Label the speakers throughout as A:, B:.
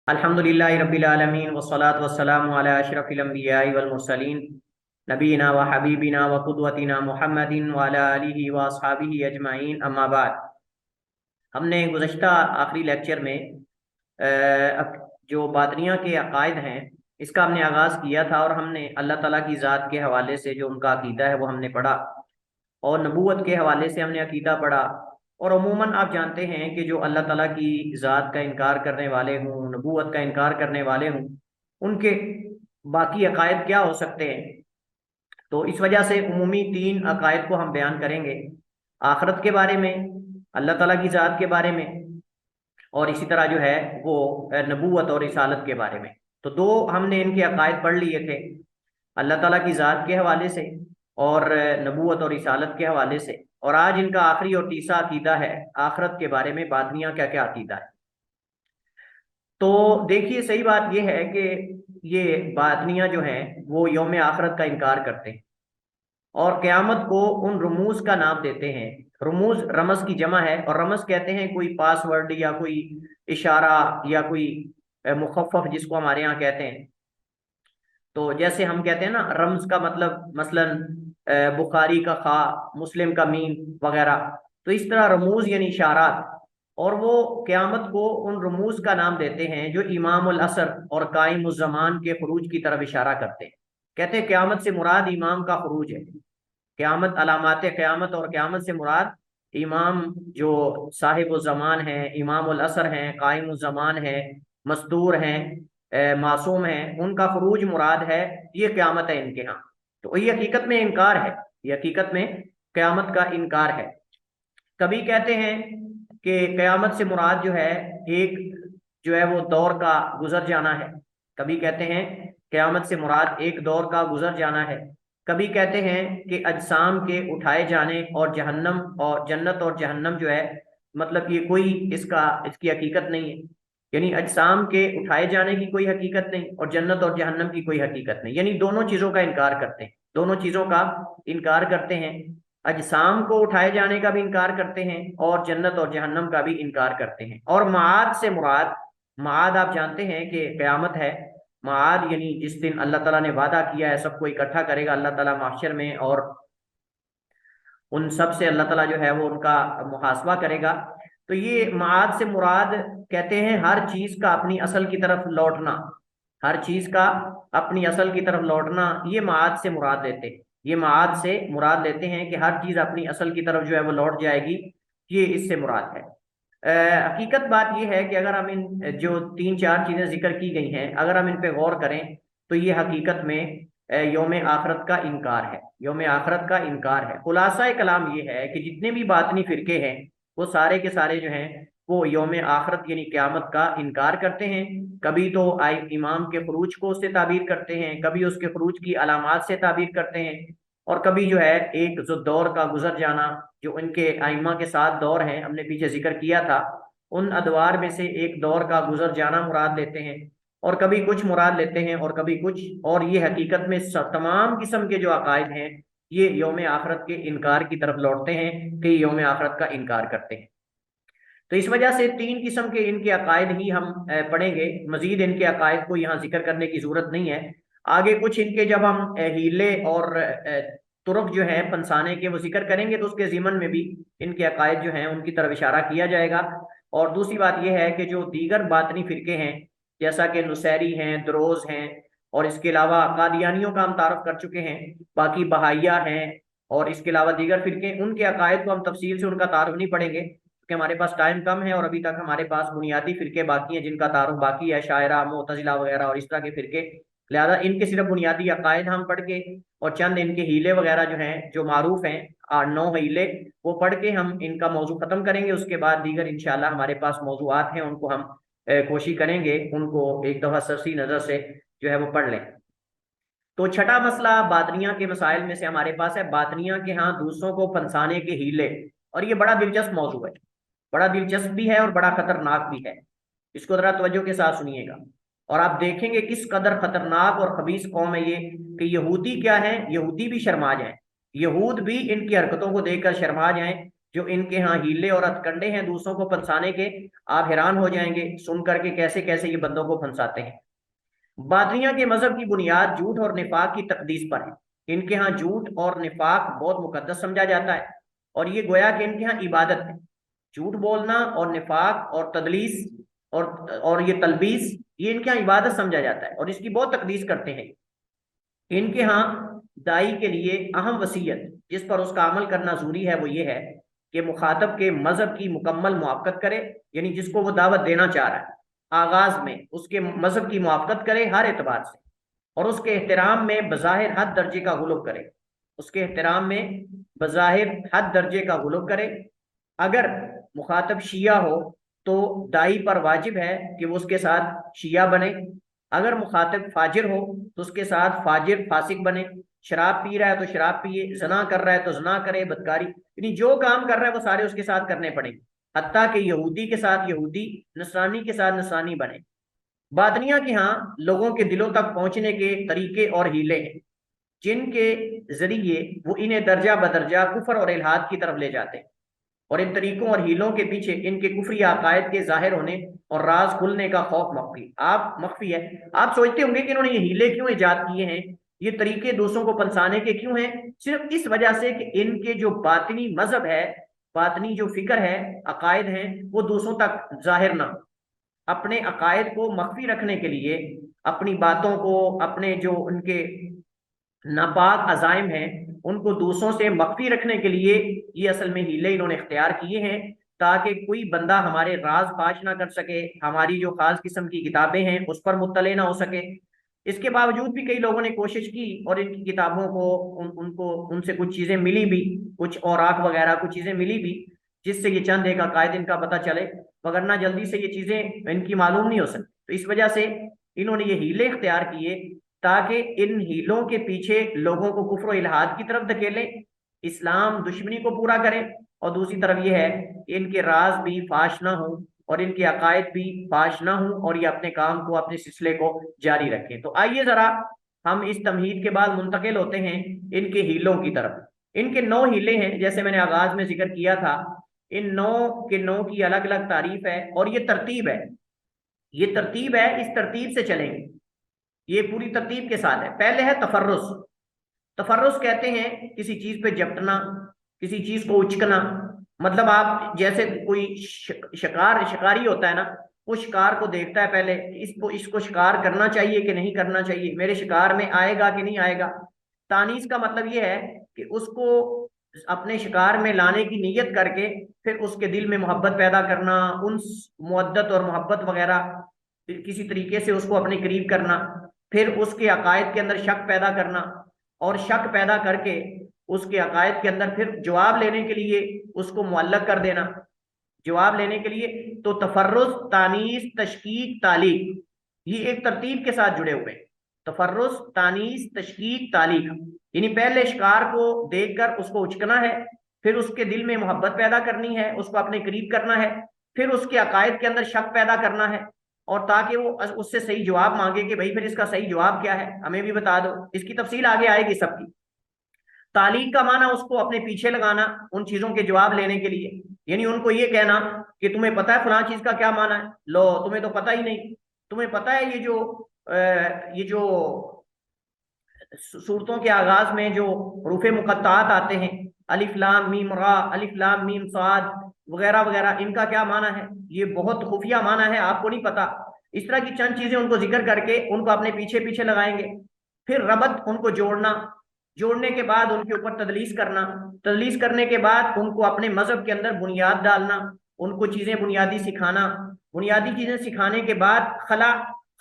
A: अल्हम्दुलिल्लाहि रब्बिल आलमीन वस्सलातु वस्सलामु अला अशरफिल अंबियाइ वल मुरसलीन नबीना व हबीबिना व कुदवतिना मुहम्मदिन व अला आलिहि व अस्हाबिहि अजमाइन अम्मा बाद। हमने गुज़श्ता आखिरी लेक्चर में जो बातनिया के अकायद हैं इसका हमने आगाज़ किया था और हमने अल्लाह ताला की ज़ात के हवाले से जो उनका अकीदा है वो हमने पढ़ा और नबूवत के हवाले से हमने अकीदा पढ़ा। और अमूमन आप जानते हैं कि जो अल्लाह ताला की ज़ात का इनकार करने वाले हों, नबूवत का इनकार करने वाले हों, उनके बाकी अकायद क्या हो सकते हैं। तो इस वजह से उमूमी तीन अकायद को हम बयान करेंगे, आखरत के बारे में, अल्लाह ताला की ज़ात के बारे में, और इसी तरह जो है वो नबूवत और रिसालत के बारे में। तो दो हमने इनके अकायद पढ़ लिए थे, अल्लाह ताला की ज़ात के हवाले से और नबूवत और रिसालत के हवाले से। और आज इनका आखिरी और तीसरा अकीदा है आखरत के बारे में, बातनियाँ क्या क्या अकीदा है। तो देखिए, सही बात यह है कि ये बातनियाँ जो हैं वो यौम आखरत का इनकार करते हैं और क़यामत को उन रमूज का नाम देते हैं। रमूज रमज की जमा है और रमज कहते हैं कोई पासवर्ड या कोई इशारा या कोई मुखफ़फ़ जिसको हमारे यहाँ कहते हैं। तो जैसे हम कहते हैं ना, रम्ज का मतलब मसलन बुखारी का खा, मुस्लिम का मीम वगैरह। तो इस तरह रमूज यानी इशारात, और वो क़यामत को उन रमूज का नाम देते हैं जो इमाम उल असर और कायम उज़ ज़मान के खरूज की तरफ इशारा करते हैं। कहते हैं क़यामत से मुराद इमाम का खरूज है। क़यामत, अलामात क़यामत और क़यामत से मुराद इमाम जो साहिब उज़ ज़मान है, इमाम उल असर हैं, कायम उज़ ज़मान है, मस्तूर हैं, मासूम है, उनका खरूज मुराद है। ये क़यामत है इनके यहाँ। तो ये हकीकत में इनकार है, ये हकीकत में क़यामत का इनकार है। कभी कहते हैं कि क़यामत से मुराद जो है एक जो है वो दौर का गुजर जाना है। कभी कहते हैं क़यामत से मुराद एक दौर का गुजर जाना है। कभी कहते हैं कि अजसाम के उठाए जाने और जहन्नम और जन्नत और जहन्नम जो है, मतलब ये कोई इसकी हकीकत नहीं है। यानी अजसाम के उठाए जाने की कोई हकीकत नहीं और जन्नत और जहन्नम की कोई हकीकत नहीं, यानी दोनों चीज़ों का इनकार करते हैं, दोनों चीज़ों का इनकार करते हैं। अजसाम को उठाए जाने का भी इनकार करते हैं और जन्नत और जहन्नम का भी इनकार करते हैं। और माद से मुराद, माद आप जानते हैं कि क़यामत है। माद यानी जिस दिन अल्लाह ताला ने वादा किया है सबको इकट्ठा करेगा अल्लाह ताला mahशर में, और उन सब से अल्लाह ताला जो है वो उनका मुहासबा करेगा। तो ये माद से मुराद कहते हैं हर चीज का अपनी असल की तरफ लौटना, हर चीज का अपनी असल की तरफ लौटना, ये माद से मुराद लेते हैं। ये माद से मुराद लेते हैं कि हर चीज अपनी असल की तरफ जो है वो लौट जाएगी, ये इससे मुराद है। हकीकत बात यह है कि अगर हम इन जो तीन चार चीजें जिक्र की गई हैं, अगर हम इन पे गौर करें तो ये हकीकत में यौम आखरत का इनकार है, यौम आखरत का इनकार है। खुलासा कलाम ये है कि जितने भी बातनी फिरके हैं वो सारे के सारे जो हैं वो यौम आखरत यानी क़यामत का इनकार करते हैं। कभी तो आई इमाम के खरूज को उससे ताबीर करते हैं, कभी उसके खरूज की अलामात से ताबीर करते हैं, और कभी जो है एक जो दौर का गुजर जाना, जो इनके आइमा के साथ दौर हैं हमने पीछे जिक्र किया था, उन अदवार में से एक दौर का गुजर जाना मुराद लेते हैं, और कभी कुछ मुराद लेते हैं और कभी कुछ। और ये हकीकत में तमाम किस्म के जो अकायद हैं ये यौम आखरत के इनकार की तरफ लौटते हैं कि यौम आखरत का इनकार करते हैं। तो इस वजह से तीन किस्म के इनके अकायद ही हम पढ़ेंगे, मजीद इनके अकायद को यहाँ जिक्र करने की जरूरत नहीं है। आगे कुछ इनके जब हम हीले और तुरक जो है फंसाने के वो जिक्र करेंगे तो उसके ज़िमन में भी इनके अकायद जो हैं उनकी तरफ इशारा किया जाएगा। और दूसरी बात यह है कि जो दीगर बातनी फिरके हैं जैसा कि नुसैरी हैं, दरोज हैं, और इसके अलावा कादियानियों का हम तारफ कर चुके हैं, बाकी बहाइया हैं, और इसके अलावा दीगर फिरके, उनके अकायद को हम तफसील से उनका तारुफ नहीं पढ़ेंगे क्योंकि हमारे पास टाइम कम है और अभी तक हमारे पास बुनियादी फिरके बाकी हैं जिनका तारुफ बाकी है, शायरा, मुतजिला वगैरह और इस तरह के फिरके। लिहाजा इनके सिर्फ बुनियादी अकायद हम पढ़ के और चंद इनके हीले वगैरह जो हैं जो मारूफ हैं, 8 9 हीले, वो पढ़ के हम इनका मौजू खत्म करेंगे। उसके बाद दीगर इंशाल्लाह हमारे पास मौजूआत हैं उनको हम कोशिश करेंगे उनको एक दफ़ा सरसी नज़र से जो है वो पढ़ लें। तो छठा मसला बातनिया के मसाइल में से हमारे पास है बातनिया के यहाँ दूसरों को फंसाने के हीले। और ये बड़ा दिलचस्प मौजू है, बड़ा दिलचस्प भी है और बड़ा खतरनाक भी है। इसको जरा तवज्जो के साथ सुनिएगा और आप देखेंगे किस कदर खतरनाक और खबीस कौम है ये, कि यहूदी क्या है, यहूदी भी शर्मा जाए, यहूद भी इनकी हरकतों को देखकर शर्मा जाएं। जो इनके यहाँ हीले और हथकंडे हैं दूसरों को फंसाने के, आप हैरान हो जाएंगे सुन करके कैसे कैसे ये बंदों को फंसाते हैं। बातिनिया के मजहब की बुनियाद झूठ और निफाक की तकदीस पर है। इनके यहाँ झूठ और निफाक बहुत मुकद्दस समझा जाता है, और ये गोया कि इनके यहाँ इबादत है। झूठ बोलना और निफाक और तदलीस और ये तलबीस, ये इनके यहाँ इबादत समझा जाता है और इसकी बहुत तकदीस करते हैं। इनके यहाँ दाई के लिए अहम वसीयत जिस पर उसका अमल करना जरूरी है वो ये है कि मुखातब के मजहब की मुकम्मल मुआफ़क़त करे, यानी जिसको वो दावत देना चाह रहा है आगाज में उसके मजहब की मुआफ़क़त करे हर एतबार से, और उसके एहतराम में बज़ाहिर हद दर्जे का गुलूब करे। उसके एहतराम में बज़ाहिर हद दर्जे का गुलूब करे। अगर मुखातब शिया हो तो दाई पर वाजिब है कि वो उसके साथ शिया बने। अगर मुखातिब फाजिर हो तो उसके साथ फाजिर फासिक बने। शराब पी रहा है तो शराब पिए, जना कर रहा है तो जना करे, बदकारी, यानी जो काम कर रहा है वो सारे उसके साथ करने पड़ेंगे। हत्ता कि यहूदी के साथ यहूदी, नसरानी के साथ नसरानी बने। बातनिया के यहाँ लोगों के दिलों तक पहुंचने के तरीके और हीले हैं जिनके जरिए वो इन्हें दर्जा बदर्जा कुफर और इल्हाद की तरफ ले जाते हैं, और इन तरीकों और हीलों के पीछे इनके कुफरी अकायद के जाहिर होने और राज खुलने का खौफ मख्फी है। आप सोचते होंगे कि इन्होंने ये हीले क्यों इजाद किए हैं, ये तरीके दूसरों को फंसाने के क्यों हैं? सिर्फ इस वजह से कि इनके जो बातिनी मजहब है, बातिनी जो फिक्र है, अकायद हैं, वो दूसरों तक जाहिर ना। अपने अकायद को मख्फी रखने के लिए, अपनी बातों को, अपने जो उनके नापाक अजाइम हैं उनको दूसरों से मख्फी रखने के लिए ये असल में हीले इन्होंने इख्तियार किए हैं, ताकि कोई बंदा हमारे राज फाश ना कर सके, हमारी जो खास किस्म की किताबें हैं उस पर मुत्तले ना हो सके। इसके बावजूद भी कई लोगों ने कोशिश की और इनकी किताबों को उनको उनसे कुछ चीज़ें मिली भी, कुछ औराक वगैरह कुछ चीज़ें मिली भी, जिससे ये चंद एक अकायद इनका पता चले, वगरना जल्दी से ये चीज़ें इनकी मालूम नहीं हो सकती। तो इस वजह से इन्होंने ये हीले इख्तियार किए ताकि इन हीलों के पीछे लोगों को कुफ्र इल्हाद की तरफ धकेलें, इस्लाम दुश्मनी को पूरा करें, और दूसरी तरफ यह है कि इनके राज भी फाश ना हो और इनके अकायद भी फाश ना हो और ये अपने काम को, अपने सिलसिले को जारी रखें। तो आइए जरा हम इस तमहीद के बाद मुंतकिल होते हैं इनके हीलों की तरफ। इनके 9 हीले हैं, जैसे मैंने आगाज में जिक्र किया था। इन 9 के 9 की अलग अलग तारीफ है और ये तरतीब है, ये तरतीब है, इस तरतीब से चलेंगे, ये पूरी तरतीब के साथ है। पहले है तफर्रुस। तफर्रुस कहते हैं किसी चीज पे झपटना, किसी चीज को उचकना। मतलब आप जैसे कोई शिकारी होता है ना, वो शिकार को देखता है पहले, इसको शिकार करना चाहिए कि नहीं करना चाहिए, मेरे शिकार में आएगा कि नहीं आएगा। तानीस का मतलब ये है कि उसको अपने शिकार में लाने की नीयत करके फिर उसके दिल में मोहब्बत पैदा करना, उन मुवद्दत और मोहब्बत वगैरह किसी तरीके से उसको अपने करीब करना, फिर उसके अकायद के अंदर शक पैदा करना, और शक पैदा करके उसके अकायद के अंदर फिर जवाब लेने के लिए उसको मुअल्लक कर देना, जवाब लेने के लिए। तो तफर्रुस, तानीस, तशकीक, तालीक, ये एक तरतीब के साथ जुड़े हुए हैं। तफर्रुस, तानीस, तशकीक, तालीक, यानी पहले शिकार को देखकर उसको उचकना है, फिर उसके दिल में मोहब्बत पैदा करनी है, उसको अपने करीब करना है, फिर उसके अकायद के अंदर शक पैदा करना है, और ताकि वो उससे सही जवाब मांगे कि भाई फिर इसका सही जवाब क्या है, हमें भी बता दो। इसकी तफसील आगे आएगी सबकी। तालीक का माना उसको अपने पीछे लगाना उन चीजों के जवाब लेने के लिए, यानी उनको ये कहना कि तुम्हें पता है फलां चीज का क्या माना है, लो तुम्हें तो पता ही नहीं। तुम्हें पता है ये जो सूरतों के आगाज में जो हरूफ मुक़त्तात आते हैं, अलिफ लाम मीम रा, अलिफ लाम मीम साद वगैरह वगैरह, इनका क्या माना है? ये बहुत खुफिया माना है, आपको नहीं पता। इस तरह की चंद चीजें उनको जिक्र करके उनको अपने पीछे पीछे लगाएंगे। फिर रबत, उनको जोड़ना, जोड़ने के बाद उनके ऊपर तदलीस करना, तदलीस करने के बाद उनको अपने मजहब के अंदर बुनियाद डालना, उनको चीजें बुनियादी सिखाना, बुनियादी चीजें सिखाने के बाद खला,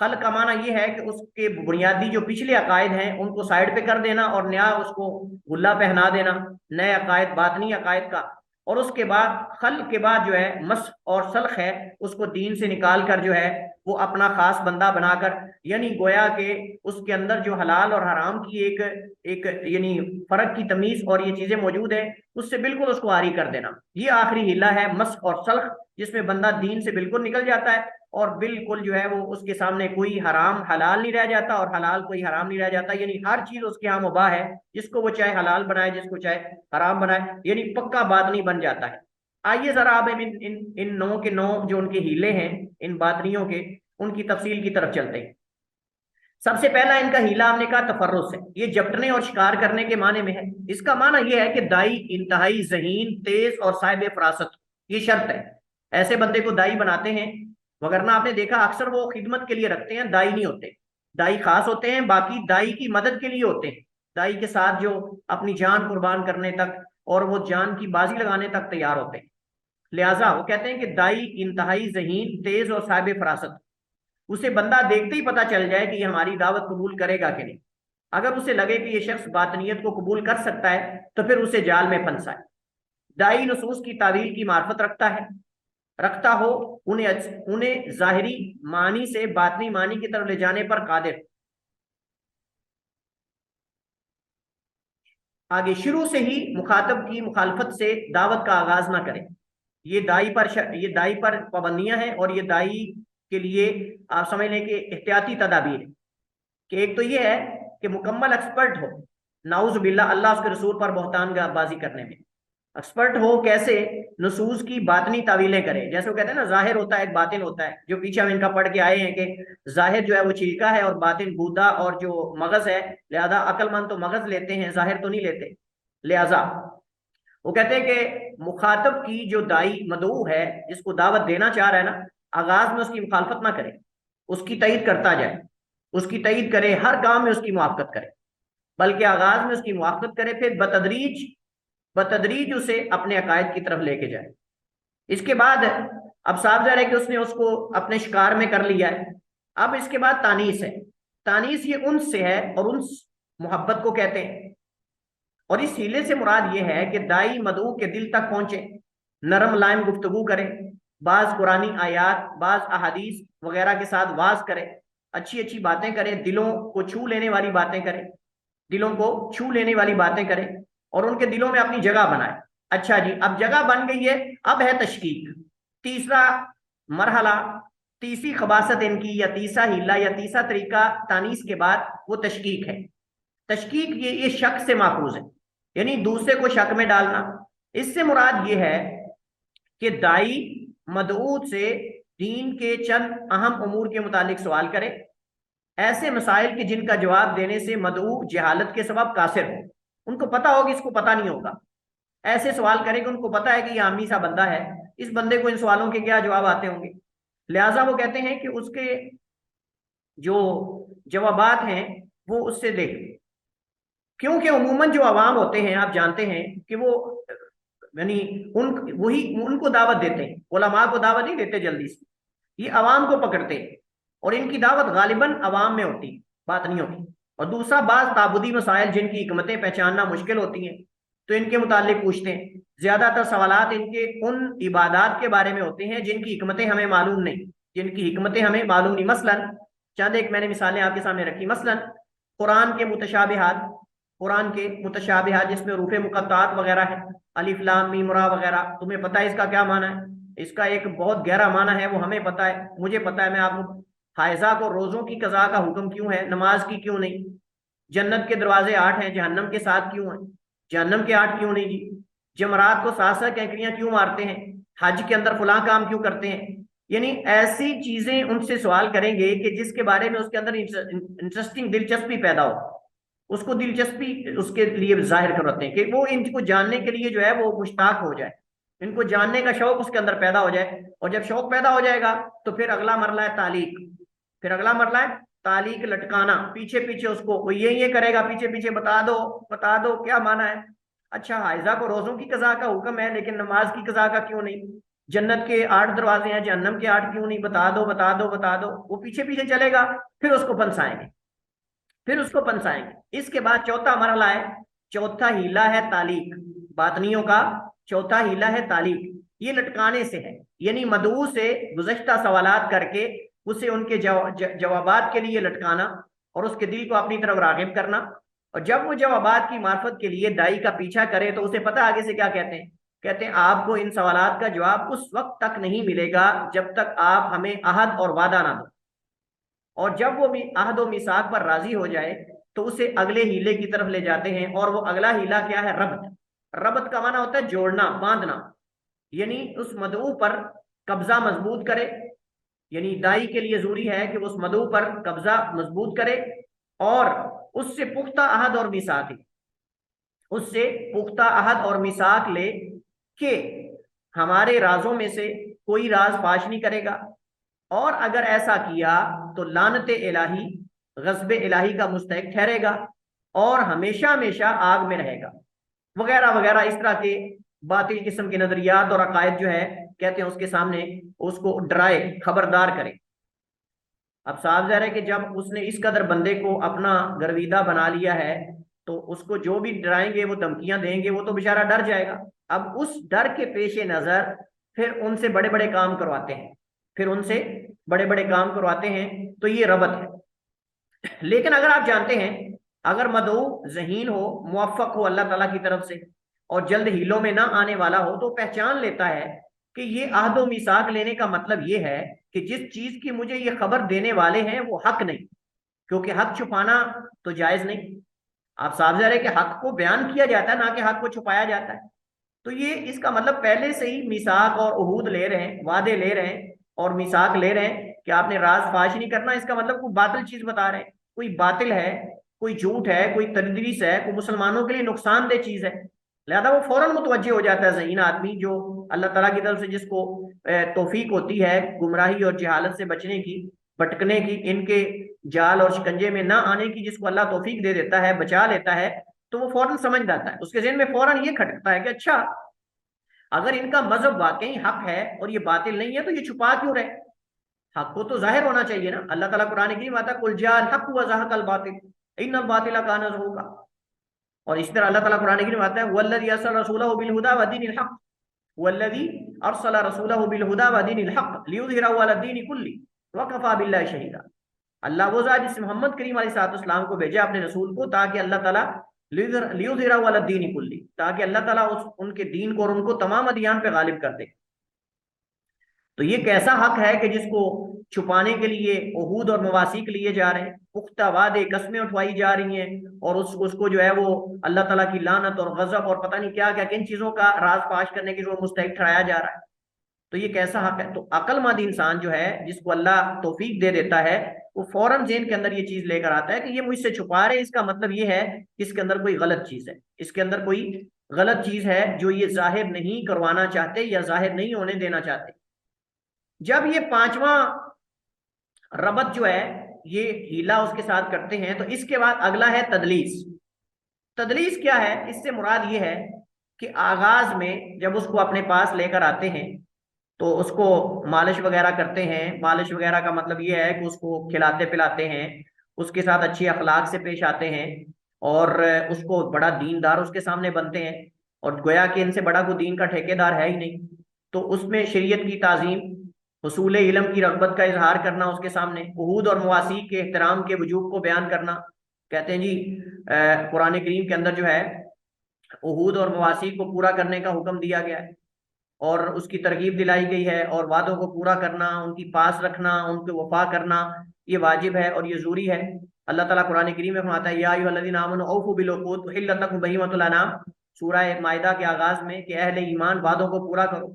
A: खल का माना ये है कि उसके बुनियादी जो पिछले अकायद हैं उनको साइड पे कर देना और नया उसको गुल्ला पहना देना, नए अकायद, बातनी अकायद का। और उसके बाद खल के बाद जो है मस और सल्ख है, उसको दीन से निकाल कर जो है वो अपना खास बंदा बनाकर यानी गोया के उसके अंदर जो हलाल और हराम की एक एक यानी फर्क की तमीज और ये चीजें मौजूद है, उससे बिल्कुल उसको आरी कर देना। ये आखिरी हिला है मस्क और सल्ख, जिसमें बंदा दीन से बिल्कुल निकल जाता है और बिल्कुल जो है वो उसके सामने कोई हराम हलाल नहीं रह जाता और हलाल कोई हराम नहीं रह जाता, यानी हर चीज उसके यहाँ मुबाह है, जिसको वो चाहे हलाल बनाए जिसको चाहे हराम बनाए, यानी पक्का बातनी बन जाता है। आइए जरा आप इन इन इन नौ के नौ जो उनके हीले हैं इन बातनियों के, उनकी तफसील की तरफ चलते हैं। सबसे पहला इनका हीला हमने कहा तफर्रुस है, ये जपटने और शिकार करने के माने में है। इसका माना यह है कि दाई इंतहाई जहीन, तेज और साहिब फरासत, ये शर्त है। ऐसे बंदे को दाई बनाते हैं, वगरना आपने देखा अक्सर वो खिदमत के लिए रखते हैं, दाई नहीं होते। दाई खास होते हैं, बाकी दाई की मदद के लिए होते हैं, दाई के साथ जो अपनी जान कुर्बान करने तक और वो जान की बाजी लगाने तक तैयार होते हैं। लिहाजा वो कहते हैं कि दाई इंतहाई जहीन, तेज और साहिब फरासत, उसे बंदा देखते ही पता चल जाए कि ये हमारी दावत कबूल करेगा कि नहीं। अगर उसे लगे कि ये शख्स बातनियत को कबूल कर सकता है तो फिर उसे जाल में फंसाए। दाई नसूस की तावील की मार्फत रखता हो, उन्हें उन्हें जाहिरी मानी से बातनी मानी की तरफ ले जाने पर कादिर। आगे शुरू से ही मुखातब की मुखालफत से दावत का आगाज ना करें। ये दाई पर पाबंदियां हैं और ये दाई के लिए आप समझ लें कि एहतियाती तदाबीर है कि एक तो ये है कि मुकम्मल एक्सपर्ट हो, नाउज बिल्ला अल्लाह उसके रसूल पर बहतान बाजी करने में एक्सपर्ट हो। कैसे? नसूस की बातनी तावीलें करे, जैसे वो कहते हैं ना जाहिर होता है एक बातिन होता है, जो पीछे हम इनका पढ़ के आए हैं कि जाहिर जो है वो चीका है और बातिन गूदा और जो मगज है, लिहाजा अक्लमंद तो मगज लेते हैं, जाहिर तो नहीं लेते। लिहाजा वो कहते हैं कि मुखातब की जो दाई मदऊ है, जिसको दावत देना चाह रहा है ना, आगाज में उसकी मुखालफत ना करे, उसकी तईद करता जाए, उसकी तईद करे, हर काम में उसकी मुआफ़कत करे, बल्कि आगाज में उसकी मुआफ़कत करे, फिर बतदरीज बतदरीज उसे अपने अकायद की तरफ लेके जाए। इसके बाद अब साफ ज़ाहिर है कि उसने उसको अपने शिकार में कर लिया है। अब इसके बाद तानीस है। तानीस ये उन्स से है और उन्स मोहब्बत को कहते हैं। और इस हीले से मुराद ये है कि दाई मदऊ के दिल तक पहुंचे, नरम लाइम गुफ्तगू करे, बाज कुरानी आयात, बाज अहादीस वगैरह के साथ वाज करे, अच्छी अच्छी बातें करे, दिलों को छू लेने वाली बातें करे, दिलों को छू लेने वाली बातें करे और उनके दिलों में अपनी जगह बनाए। अच्छा जी, अब जगह बन गई है, अब है तशकीक। तीसरा मरहला, तीसरी खबासत इनकी या तीसरा हीला या तीसरा तरीका तानीस के बाद वो तशकीक है। तशकीक ये शक से माखूज है, यानी दूसरे को शक में डालना। इससे मुराद ये है कि दाई मदऊद से दीन के चंद अहम उमूर के मुतालिक सवाल करे, ऐसे मसाइल के जिनका जवाब देने से मदऊ जहालत के सबब कासिर हो, उनको पता होगा इसको पता नहीं होगा, ऐसे सवाल करे कि उनको पता है कि ये आमी सा बंदा है, इस बंदे को इन सवालों के क्या जवाब आते होंगे। लिहाजा वो कहते हैं कि उसके जो जवाबात हैं वो उससे देख, क्योंकि उमूमन जो अवाम होते हैं आप जानते हैं कि वो यानी उनको दावत देते हैं, उलमा को दावत नहीं देते जल्दी से, ये अवाम को पकड़ते हैं और इनकी दावत गालिबन अवाम में होती है, बातनियों की। और दूसरा, बाज ताबुदी मसाइल जिनकी हिकमतें पहचानना मुश्किल होती हैं तो इनके मुतालिक पूछते हैं। ज्यादातर सवालात इनके उन इबादात के बारे में होते हैं जिनकी हिकमतें हमें मालूम नहीं, मसलन चंद एक मैंने मिसालें आपके सामने रखी। मसलन कुरान के मुतशाबिहात जिसमें रूफे मुकत्तात वगैरह है, अलिफ लाम मीम रा वगैरह, तुम्हें पता है इसका क्या माना है? इसका एक बहुत गहरा माना है, वो हमें पता है, मुझे पता है, मैं आपको। हायजा को रोजों की कज़ा का हुक्म क्यों है, नमाज की क्यों नहीं? जन्नत के दरवाजे 8 हैं, जहन्नम के 7 क्यों हैं? जहन्नम के 8 क्यों नहीं जी? जमरात को 7 कैंकरियां क्यों मारते हैं? हज के अंदर फलां काम क्यों करते हैं? यानी ऐसी चीजें उनसे सवाल करेंगे कि जिसके बारे में उसके अंदर इंटरेस्टिंग दिलचस्पी पैदा हो, उसको दिलचस्पी उसके लिए जाहिर करते हैं कि वो इनको जानने के लिए जो है वो मुश्ताक हो जाए, इनको जानने का शौक उसके अंदर पैदा हो जाए। और जब शौक पैदा हो जाएगा तो फिर अगला मरला है तालीक, लटकाना, पीछे पीछे उसको वो ये करेगा, पीछे पीछे बता दो क्या माना है। अच्छा, हाइजा को रोजों की कज़ा का हुक्म है लेकिन नमाज की कज़ा का क्यों नहीं? जन्नत के 8 दरवाजे हैं, जहन्नम के 8 क्यों नहीं? बता दो। वो पीछे पीछे चलेगा, फिर उसको फंसाएंगे। इसके बाद चौथा मरहला है, चौथा हीला है तालीक। बातनियों का चौथा हीला है तालीक, ये लटकाने से है, यानी मदऊ से गुज़श्ता सवालात करके उसे उनके जवाबात के लिए लटकाना और उसके दिल को अपनी तरफ रागिब करना। और जब वो जवाबात की मार्फत के लिए दाई का पीछा करे तो उसे पता आगे से क्या कहते हैं। कहते हैं आपको इन सवालात का जवाब उस वक्त तक नहीं मिलेगा जब तक आप हमें अहद और वादा ना दो, और जब वो अहद व मिसाक पर राजी हो जाए तो उसे अगले हीले की तरफ ले जाते हैं। और वो अगला हीला क्या है? रब्त। रब्त का माना होता है जोड़ना, बांधना। यानी उस मदऊ पर कब्जा मजबूत करे, यानी दाई के लिए जरूरी है कि वो उस मदऊ पर कब्जा मजबूत करे और उससे पुख्ता अहद और मिसाक ले, उससे पुख्ता अहद और मिसाक ले कि हमारे राजों में से कोई राज फाश नहीं करेगा, और अगर ऐसा किया तो लानत इलाही, गज़ब इलाही का मुस्तहिक ठहरेगा और हमेशा हमेशा आग में रहेगा, वगैरह वगैरह। इस तरह के बातिल किस्म के नजरियात और अकायद जो है, कहते हैं उसके सामने उसको डराए, खबरदार करे। अब साफ ज़ाहिर है कि जब उसने इस कदर बंदे को अपना गर्विदा बना लिया है तो उसको जो भी डराएंगे, वो धमकियां देंगे, वो तो बेचारा डर जाएगा। अब उस डर के पेश नजर फिर उनसे बड़े बड़े काम करवाते हैं, फिर उनसे बड़े बड़े काम करवाते हैं। तो ये रबत है। लेकिन अगर आप जानते हैं, अगर मदऊ जहीन हो, मुवफ़्फ़क़ हो अल्लाह ताला की तरफ से और जल्द हीलों में ना आने वाला हो, तो पहचान लेता है कि ये अहद व मीसाक लेने का मतलब ये है कि जिस चीज की मुझे ये खबर देने वाले हैं वो हक नहीं, क्योंकि हक छुपाना तो जायज नहीं। आप साफ ज़ाहिर है कि हक को बयान किया जाता है, ना कि हक को छुपाया जाता है। तो ये इसका मतलब पहले से ही मिसाक और उहूद ले रहे हैं, वादे ले रहे हैं और मिसाक ले रहे हैं कि आपने राज फाश नहीं करना। इसका मतलब कोई बातिल चीज बता रहे हैं, कोई बातिल है, कोई झूठ है, कोई तदरीस है, कोई मुसलमानों के लिए नुकसानदेह चीज है। लिहाजा वो फौरन मुतवज्जे हो जाता है ज़हीन आदमी, जो अल्लाह ताला की तरफ से जिसको तौफीक होती है गुमराही और जहालत से बचने की, भटकने की, इनके जाल और शिकंजे में ना आने की, जिसको अल्लाह तौफीक दे देता है, बचा लेता है, तो वो फौरन समझ जाता है। उसके ज़हन में फौरन ये खटकता है कि अच्छा, अगर इनका मजहब वाकई हक है और ये बातिल नहीं है तो ये छुपा क्यों रहे? हक को तो जाहिर होना चाहिए ना। अल्लाह ताला कुरान की बात है, कुल जाल हक व ज़हक़ल बातिल इन्नल बातिला काना ज़हूक़ा। और इसी तरह अल्लाह ताला कुरान की बात है, वल्लज़ी अरसला रसूलहु बिल हुदा व दीनिल हक़, वल्लज़ी अरसला रसूलहु बिल हुदा व दीनिल हक़ लियुज़हिरहु अला दीनि कुल्ली व कफ़ा बिल्लाहि शहीदा। अल्लाह वो ज़ात जिसने मोहम्मद करीम अलैहिस्सलाम को भेजा अपने रसूल को, ताकि अल्लाह ताला लियुज़हिरहु अला दीनि कुल्ली, ताकि अल्लाह ताला उनके दीन को और उनको तमाम अदियान पे गालिब कर दे। तो ये कैसा हक है कि जिसको छुपाने के लिए उहूद और मवासीक लिए जा रहे हैं, पुख्ता वादे, कस्में उठवाई जा रही हैं, और उसको जो है वो अल्लाह ताला की लानत और गजब और पता नहीं क्या क्या किन चीजों का राज फाश करने की जो मुस्तहिक ठहराया जा रहा है। तो ये कैसा हक है? तो अक्लमंद इंसान जो है, जिसको अल्लाह तौफीक दे देता है, वो फौरन जेन के अंदर ये चीज लेकर आता है कि ये मुझसे छुपा रहे, इसका मतलब ये है कि इसके अंदर कोई गलत चीज है, इसके अंदर कोई गलत चीज है जो ये जाहिर नहीं करवाना चाहते या जाहिर नहीं होने देना चाहते। जब ये पांचवा रबत जो है ये हीला उसके साथ करते हैं, तो इसके बाद अगला है तदलीस। तदलीस क्या है? इससे मुराद ये है कि आगाज में जब उसको अपने पास लेकर आते हैं तो उसको मालिश वगैरह करते हैं। मालिश वगैरह का मतलब ये है कि उसको खिलाते पिलाते हैं, उसके साथ अच्छी अखलाक से पेश आते हैं और उसको बड़ा दीनदार उसके सामने बनते हैं, और गोया कि इनसे बड़ा कोई दीन का ठेकेदार है ही नहीं। तो उसमें शरीयत की ताजीम, हुसूल इल्म की रगबत का इजहार करना, उसके सामने उहूद और मवासी के एहतराम के वजूब को बयान करना। कहते हैं जी कुरान करीम के अंदर जो है उहूद और मवासी को पूरा करने का हुक्म दिया गया है और उसकी तरगीब दिलाई गई है, और वादों को पूरा करना, उनकी पास रखना, उनके वफा करना, ये वाजिब है और ये जरूरी है। अल्लाह ताला कुरान करीम में फरमाता है, या अय्युहल्लज़ीना आमनू औफू बिल उक़ूद उहिल्लत लकुम बहीमतुल अनाम, सूरह माइदा के आगाज में, कि अहले ईमान वादों को पूरा करो।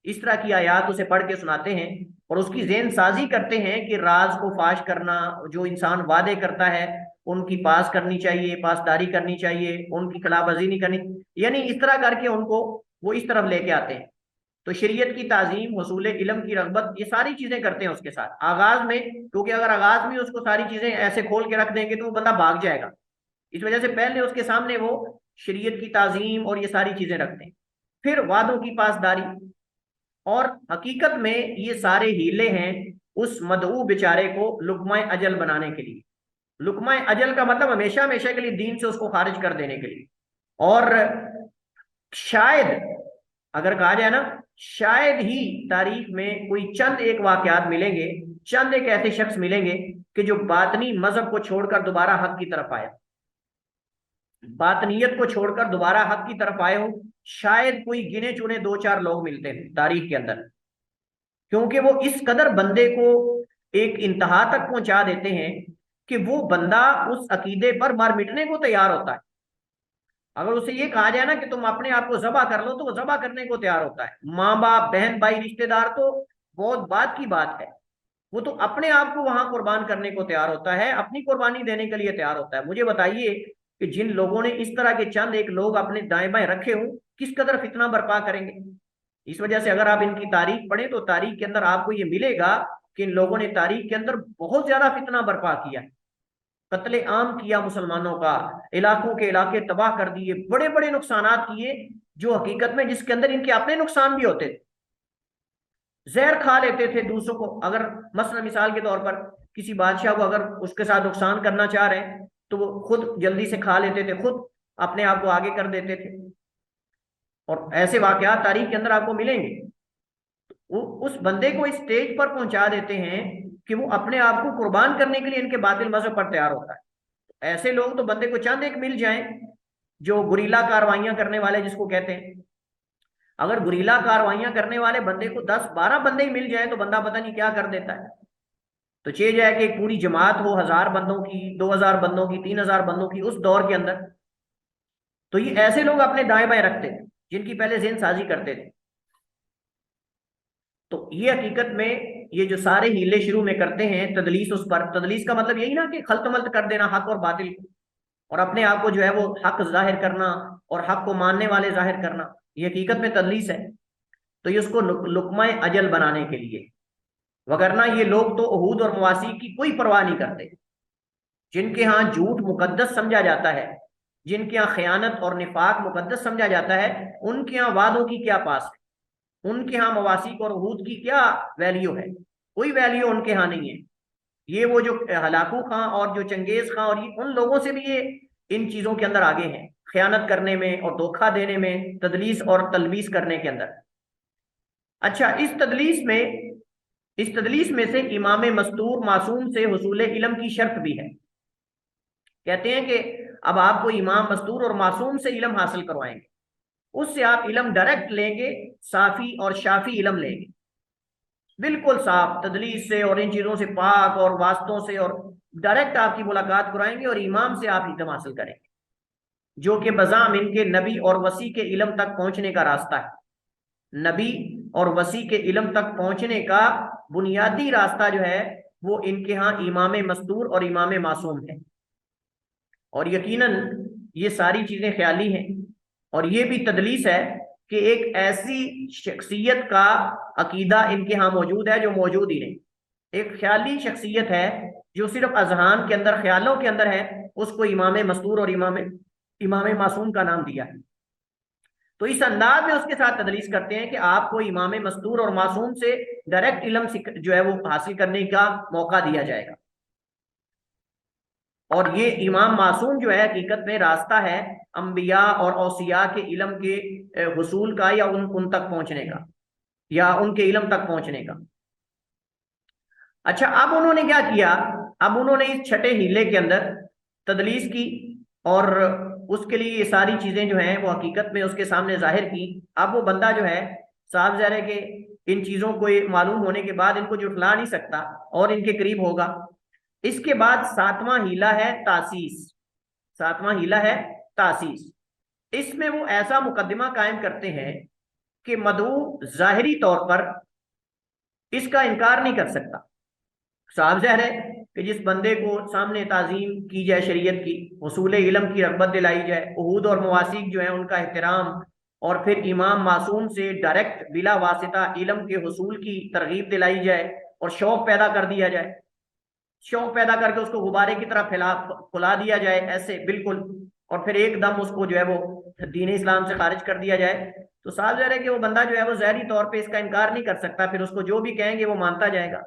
A: इस तरह की आयात उसे पढ़ के सुनाते हैं और उसकी ज़हन साजी करते हैं कि राज को फाश करना, जो इंसान वादे करता है उनकी पास करनी चाहिए, पासदारी करनी चाहिए, उनकी खिलाफवर्जी नहीं करनी, यानी इस तरह करके उनको वो इस तरफ लेके आते हैं। तो शरीयत की ताजीम, हसूल इल्म की रगबत, ये सारी चीजें करते हैं उसके साथ आगाज में, क्योंकि अगर आगाज में उसको सारी चीजें ऐसे खोल के रख देंगे तो वो बंदा भाग जाएगा। इस वजह से पहले उसके सामने वो शरीयत की ताजीम और ये सारी चीजें रखते हैं, फिर वादों की पासदारी। और हकीकत में ये सारे हीले हैं उस मदऊ बेचारे को लुकमा अजल बनाने के लिए। लुकमा अजल का मतलब हमेशा हमेशा के लिए दीन से उसको खारिज कर देने के लिए। और शायद अगर कहा जाए ना, शायद ही तारीख में कोई चंद एक वाकयात मिलेंगे चंद एक ऐसे शख्स मिलेंगे कि जो बातनी मजहब को छोड़कर दोबारा हक की तरफ आए, बातनियत को छोड़कर दोबारा हक की तरफ आए हो। शायद कोई गिने चुने दो चार लोग मिलते हैं तारीख के अंदर, क्योंकि वो इस कदर बंदे को एक इंतहा तक पहुंचा देते हैं कि वो बंदा उस अकीदे पर मर मिटने को तैयार होता है। अगर उसे ये कहा जाए ना कि तुम अपने आप को जबा कर लो, तो वो जबा करने को तैयार होता है। माँ बाप, बहन भाई, रिश्तेदार तो बहुत बात की बात है, वो तो अपने आप को वहां कुर्बान करने को तैयार होता है, अपनी कुर्बानी देने के लिए तैयार होता है। मुझे बताइए कि जिन लोगों ने इस तरह के चंद एक लोग अपने दाएं बाएं रखे हो, किस कदर फितना बर्पा करेंगे। इस वजह से अगर आप इनकी तारीख पढ़ें तो तारीख के अंदर आपको ये मिलेगा कि इन लोगों ने तारीख के अंदर बहुत ज्यादा फितना बर्पा किया, कत्ले आम किया मुसलमानों का, इलाकों के इलाके तबाह कर दिए, बड़े बड़े नुकसानात किए, जो हकीकत में जिसके अंदर इनके अपने नुकसान भी होते थे। जहर खा लेते थे दूसरों को, अगर मसलन मिसाल के तौर पर किसी बादशाह को अगर उसके साथ नुकसान करना चाह रहे हैं तो वो खुद जल्दी से खा लेते थे, खुद अपने आप को आगे कर देते थे। और ऐसे वाकयात तारीख के अंदर आपको मिलेंगे। वो उस बंदे को इस स्टेज पर पहुंचा देते हैं कि वो अपने आप को कुर्बान करने के लिए इनके बातिल मजहब पर तैयार होता है। ऐसे लोग तो बंदे को चंद एक मिल जाएं जो गुरीला कार्रवाइयां करने वाले जिसको कहते हैं, अगर गुरीला कार्रवाइयां करने वाले बंदे को 10-12 बंदे ही मिल जाए तो बंदा पता नहीं क्या कर देता है। तो चाहिए जाए कि एक पूरी जमात हो 1000 बंदों की, 2000 बंदों की, 3000 बंदों की उस दौर के अंदर, तो ये ऐसे लोग अपने दाएं बाएं रखते थे जिनकी पहले जेन साजी करते थे। तो ये हकीकत में ये जो सारे हीले शुरू में करते हैं तदलीस, उस पर तदलीस का मतलब यही ना कि खल्त मल्त कर देना हक और बातिल को, और अपने आप को जो है वो हक जाहिर करना और हक को मानने वाले जाहिर करना, ये हकीकत में तदलीस है। तो ये उसको लुकमा अजल बनाने के लिए, वगरना ये लोग तो उहूद और मवासी की कोई परवाह नहीं करते। जिनके यहाँ झूठ मुकद्दस समझा जाता है, जिनके यहाँ खयानत और निफाक मुकद्दस समझा जाता है, उनके यहाँ वादों की क्या पास है, उनके यहाँ मवासीक और उहूद की क्या वैल्यू है। कोई वैल्यू उनके यहाँ नहीं है। ये वो जो हलाकू खां और जो चंगेज खां और ये उन लोगों से भी ये इन चीजों के अंदर आगे हैं, खयानत करने में और धोखा देने में, तदलीस और तलबीस करने के अंदर। अच्छा, इस तदलीस में से इमाम मस्तूर मासूम से हुसूल इल्म की शर्त भी है। कहते हैं कि अब आपको इमाम मस्तूर और मासूम से इल्म हासिल करवाएंगे, उससे आप इल्म डायरेक्ट लेंगे, साफी और शाफी इल्म लेंगे, बिल्कुल साफ तदलीस से और इन चीजों से पाक और वास्तों से, और डायरेक्ट आपकी मुलाकात कराएंगे और इमाम से आप इल्म हासिल करेंगे, जो कि बजाम इनके नबी और वसी के इल्म तक पहुंचने का रास्ता है। नबी और वसी के इल्म तक पहुंचने का बुनियादी रास्ता जो है वो इनके यहाँ इमाम मस्तूर और इमाम मासूम है। और यकीनन ये सारी चीजें ख्याली हैं, और ये भी तदलीस है कि एक ऐसी शख्सियत का अकीदा इनके यहाँ मौजूद है जो मौजूद ही नहीं। एक ख्याली शख्सियत है जो सिर्फ अजहान के अंदर, ख्यालों के अंदर है, उसको इमाम मस्तूर और इमाम इमाम मासूम का नाम दिया है। तो इस अंदाज में उसके साथ तदलीस करते हैं कि आपको इमाम मस्तूर और मासूम से डायरेक्ट इल्म जो है वो हासिल करने का मौका दिया जाएगा। और ये इमाम मासूम जो है हकीकत में रास्ता है अंबिया और औसिया के इल्म के हुसूल का, या उन तक पहुंचने का, या उनके इल्म तक पहुंचने का। अच्छा, अब उन्होंने क्या किया, अब उन्होंने इस छठे हीले के अंदर तदलीस की, और उसके लिए ये सारी चीजें जो हैं वो हकीकत में उसके सामने जाहिर की। अब वो बंदा जो है, साफ ज़ाहिर है कि इन चीजों को मालूम होने के बाद इनको जुटला नहीं सकता और इनके करीब होगा। इसके बाद सातवां हीला है तासीस। सातवां हीला है तासीस। इसमें वो ऐसा मुकदमा कायम करते हैं कि मदऊ जाहिरी तौर पर इसका इनकार नहीं कर सकता। साफ ज़ाहिर है कि जिस बंदे को सामने ताजीम की जाए शरीयत की, उसूल इल्म की रगबत दिलाई जाए, उहूद और मवासीक जो है उनका एहतराम, और फिर इमाम मासूम से डायरेक्ट बिला वासिता इल्म के हुसूल की तरगीब दिलाई जाए और शौक पैदा कर दिया जाए, शौक पैदा करके उसको गुब्बारे की तरह फुला दिया जाए ऐसे बिल्कुल, और फिर एकदम उसको जो है वो दीन इस्लाम से खारिज कर दिया जाए, तो साफ ज़ाहिर है कि वो बंदा जो है वो ज़ाहिरी तौर पे इसका इनकार नहीं कर सकता, फिर उसको जो भी कहेंगे वो मानता जाएगा।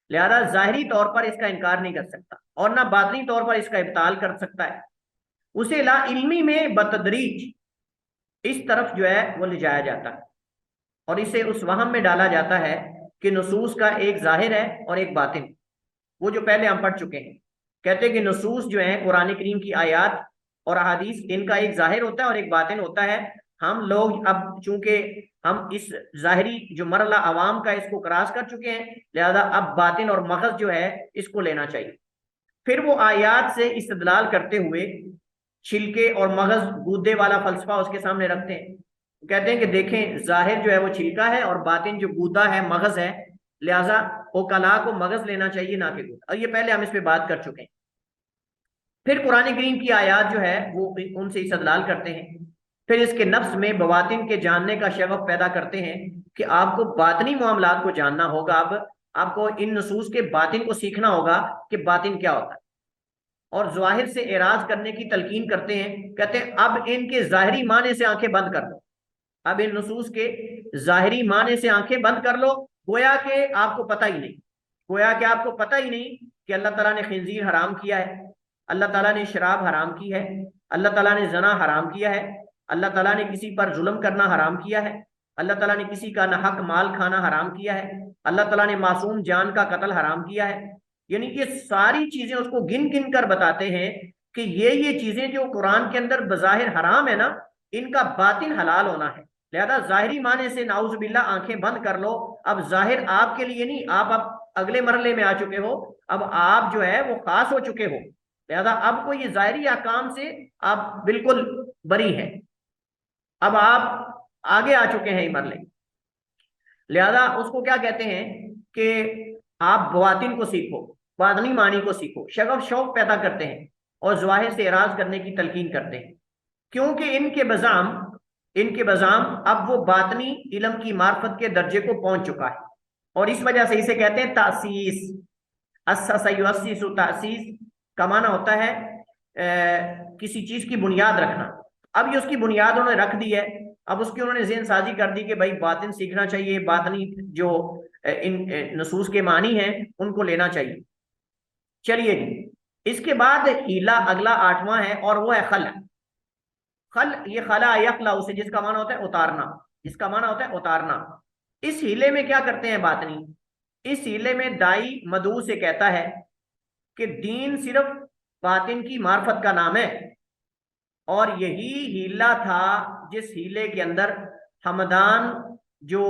A: लिहाजा जाहिरी तौर पर इसका इनकार नहीं कर सकता और ना बातनी तौर पर इसका इब्ताल कर सकता है। उसे ला इल्मी में बतदरीज इस तरफ जो है वो ले जाया जाता है और इसे उस वहम में डाला जाता है कि नसूस का एक जाहिर है और एक बातिन, वो जो पहले हम पढ़ चुके हैं। कहते हैं कि नसूस जो है कुरान करीम की आयत और अहादीस, इनका एक जाहिर होता है और एक बातिन होता है। हम लोग अब चूंकि हम इस जाहिरी जो मरला अवाम का इसको क्रॉस कर चुके हैं, लिहाजा अब बातिन और मगज जो है इसको लेना चाहिए। फिर वो आयात से इस्तदलाल करते हुए छिलके और मगज गूदे वाला फलसफा उसके सामने रखते हैं। कहते हैं कि देखें, जाहिर जो है वो छिलका है और बातिन जो गूदा है मगज है, लिहाजा वो कला को मगज लेना चाहिए ना कि गूदा। और ये पहले हम इस पे बात कर चुके हैं। फिर कुरान करीम की आयत जो है वो उनसे इस्तदलाल करते हैं। फिर इसके नफ्स में बवातिन के जानने का शगफ पैदा करते हैं कि आपको बातनी मामलात को जानना होगा। अब आपको इन नसूस के बातिन को सीखना होगा कि बातिन क्या होता है, और जाहिर से एराज करने की तलकीन करते हैं। कहते हैं अब इनके जाहिरी माने से आंखें बंद कर लो, अब इन नसूस के जाहिरी माने से आंखें बंद कर लो। गोया कि आपको पता ही नहीं, गोया कि आपको पता ही नहीं कि अल्लाह ताला ने खिंजीर हराम किया है, अल्लाह ताला ने शराब हराम की है, अल्लाह ताला ने जना हराम किया है, अल्लाह ताला ने किसी पर जुल्म करना हराम किया है, अल्लाह ताला ने किसी का नाहक माल खाना हराम किया है, अल्लाह ताला ने मासूम जान का कत्ल हराम किया है। यानी ये सारी चीजें उसको गिन गिन कर बताते हैं कि ये चीजें जो कुरान के अंदर बज़ाहिर हराम है ना, इनका बातिन हलाल होना है। लिहाजा जाहिरी माने से नाउजुबिल्ला आंखें बंद कर लो। अब जाहिर आपके लिए नहीं, आप अब अगले मरले में आ चुके हो, अब आप जो है वो खास हो चुके हो। लिहाजा अब कोई ये जाहिरी अहकाम से आप बिल्कुल बरी हैं, अब आप आगे आ चुके हैं मरले। लिहाजा उसको क्या कहते हैं कि आप बवातिन को सीखो, बादनी मानी को सीखो, शगफ शौक पैदा करते हैं और ज़वाहिर से एराज करने की तलकीन करते हैं। क्योंकि इनके बजाम अब वो बातनी इल्म की मार्फत के दर्जे को पहुंच चुका है, और इस वजह से इसे कहते हैं तासीस। अस्ससयुअस्सिसु तासीस का माना होता है किसी चीज की बुनियाद रखना। अब ये उसकी बुनियाद उन्होंने रख दी है, अब उसकी उन्होंने ज़हन साजी कर दी कि भाई बातिन सीखना चाहिए, बातनी जो इन नसूस के मानी हैं उनको लेना चाहिए। चलिए जी, इसके बाद हीला अगला आठवां है और वो है खल। खल, ये खला यखला उसे, जिसका माना होता है उतारना, जिसका माना होता है उतारना। इस हीले में क्या करते हैं बातनी, इस हीले में दाई मधु से कहता है कि दीन सिर्फ बातिन की मार्फत का नाम है, और यही हीला था जिस हीले के अंदर हमदान जो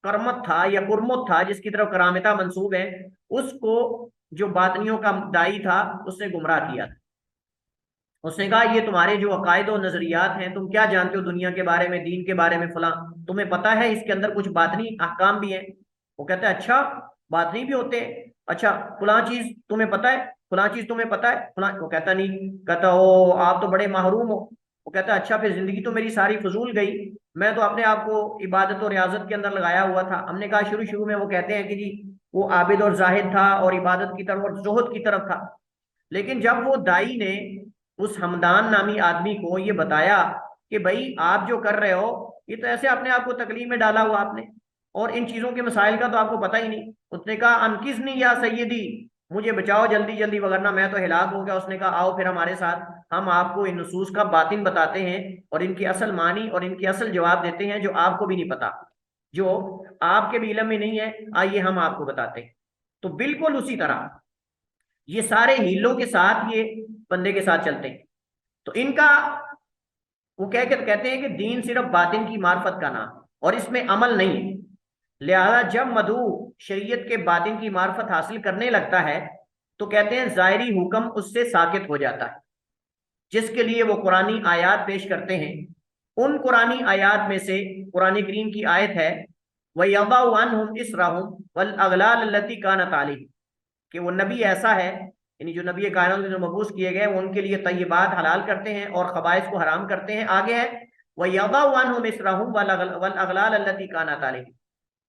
A: करमत था या कुरमुत था, जिसकी तरफ करामता मंसूब है, उसको जो बातनियों का दाई था उसने गुमराह किया था। उसने कहा ये तुम्हारे जो अकायद और नजरियात हैं, तुम क्या जानते हो दुनिया के बारे में, दीन के बारे में, फला, तुम्हें पता है इसके अंदर कुछ बातनी अहकाम भी हैं? वो कहता है अच्छा बातनी भी होते हैं, अच्छा फला चीज तुम्हें पता है, फला चीज तुम्हें पता है, फला। वो कहता नहीं, कहता ओ आप तो बड़े महरूम हो। वो कहता अच्छा फिर जिंदगी तो मेरी सारी फजूल गई, मैं तो अपने आप को इबादत और रियाजत के अंदर लगाया हुआ था। हमने कहा शुरू शुरू में वो कहते हैं कि जी वो आबिद और जाहिद था और इबादत की तरफ और जोहद की तरफ था, लेकिन जब वो दाई ने उस हमदान नामी आदमी को ये बताया कि भाई आप जो कर रहे हो ये तो ऐसे अपने आप को तकलीफ में डाला हुआ आपने, और इन चीजों के मसाइल का तो आपको पता ही नहीं। उसने कहा अनकिस्नी या सैयदी, मुझे बचाओ जल्दी जल्दी वरना मैं तो हिलाक हो गया। उसने कहा आओ फिर हमारे साथ, हम आपको इन नसूस का बातिन बताते हैं और इनकी असल मानी और इनकी असल जवाब देते हैं जो आपको भी नहीं पता, जो आपके भी इल्म में नहीं है, आइए हम आपको बताते हैं। तो बिल्कुल उसी तरह ये सारे हीलों के साथ ये बंदे के साथ चलते हैं। तो इनका वो कहते हैं कि दीन सिर्फ बातिन की मार्फत का नाम और इसमें अमल नहीं है। लिहाजा जब मधु शरीयत के बातिन की मार्फत हासिल करने लगता है तो कहते हैं जाहिरी हुक्म उससे साकित हो जाता है, जिसके लिए वो कुरानी आयात पेश करते हैं। उन कुरानी आयात में से कुरान करीम की आयत है वयज़अउ अन्हुम इसरहुम वल अगलाल अल्लती कानत अलैहिम, कि वो नबी ऐसा है, यानी जो नबी कायनात में जो मबूस किए गए वो उनके लिए तय्यबात हलाल करते हैं और खबाइस को हराम करते हैं। आगे है वयज़अउ अन्हुम इसरहुम वल अगलाल अल्लती कानत अलैहिम,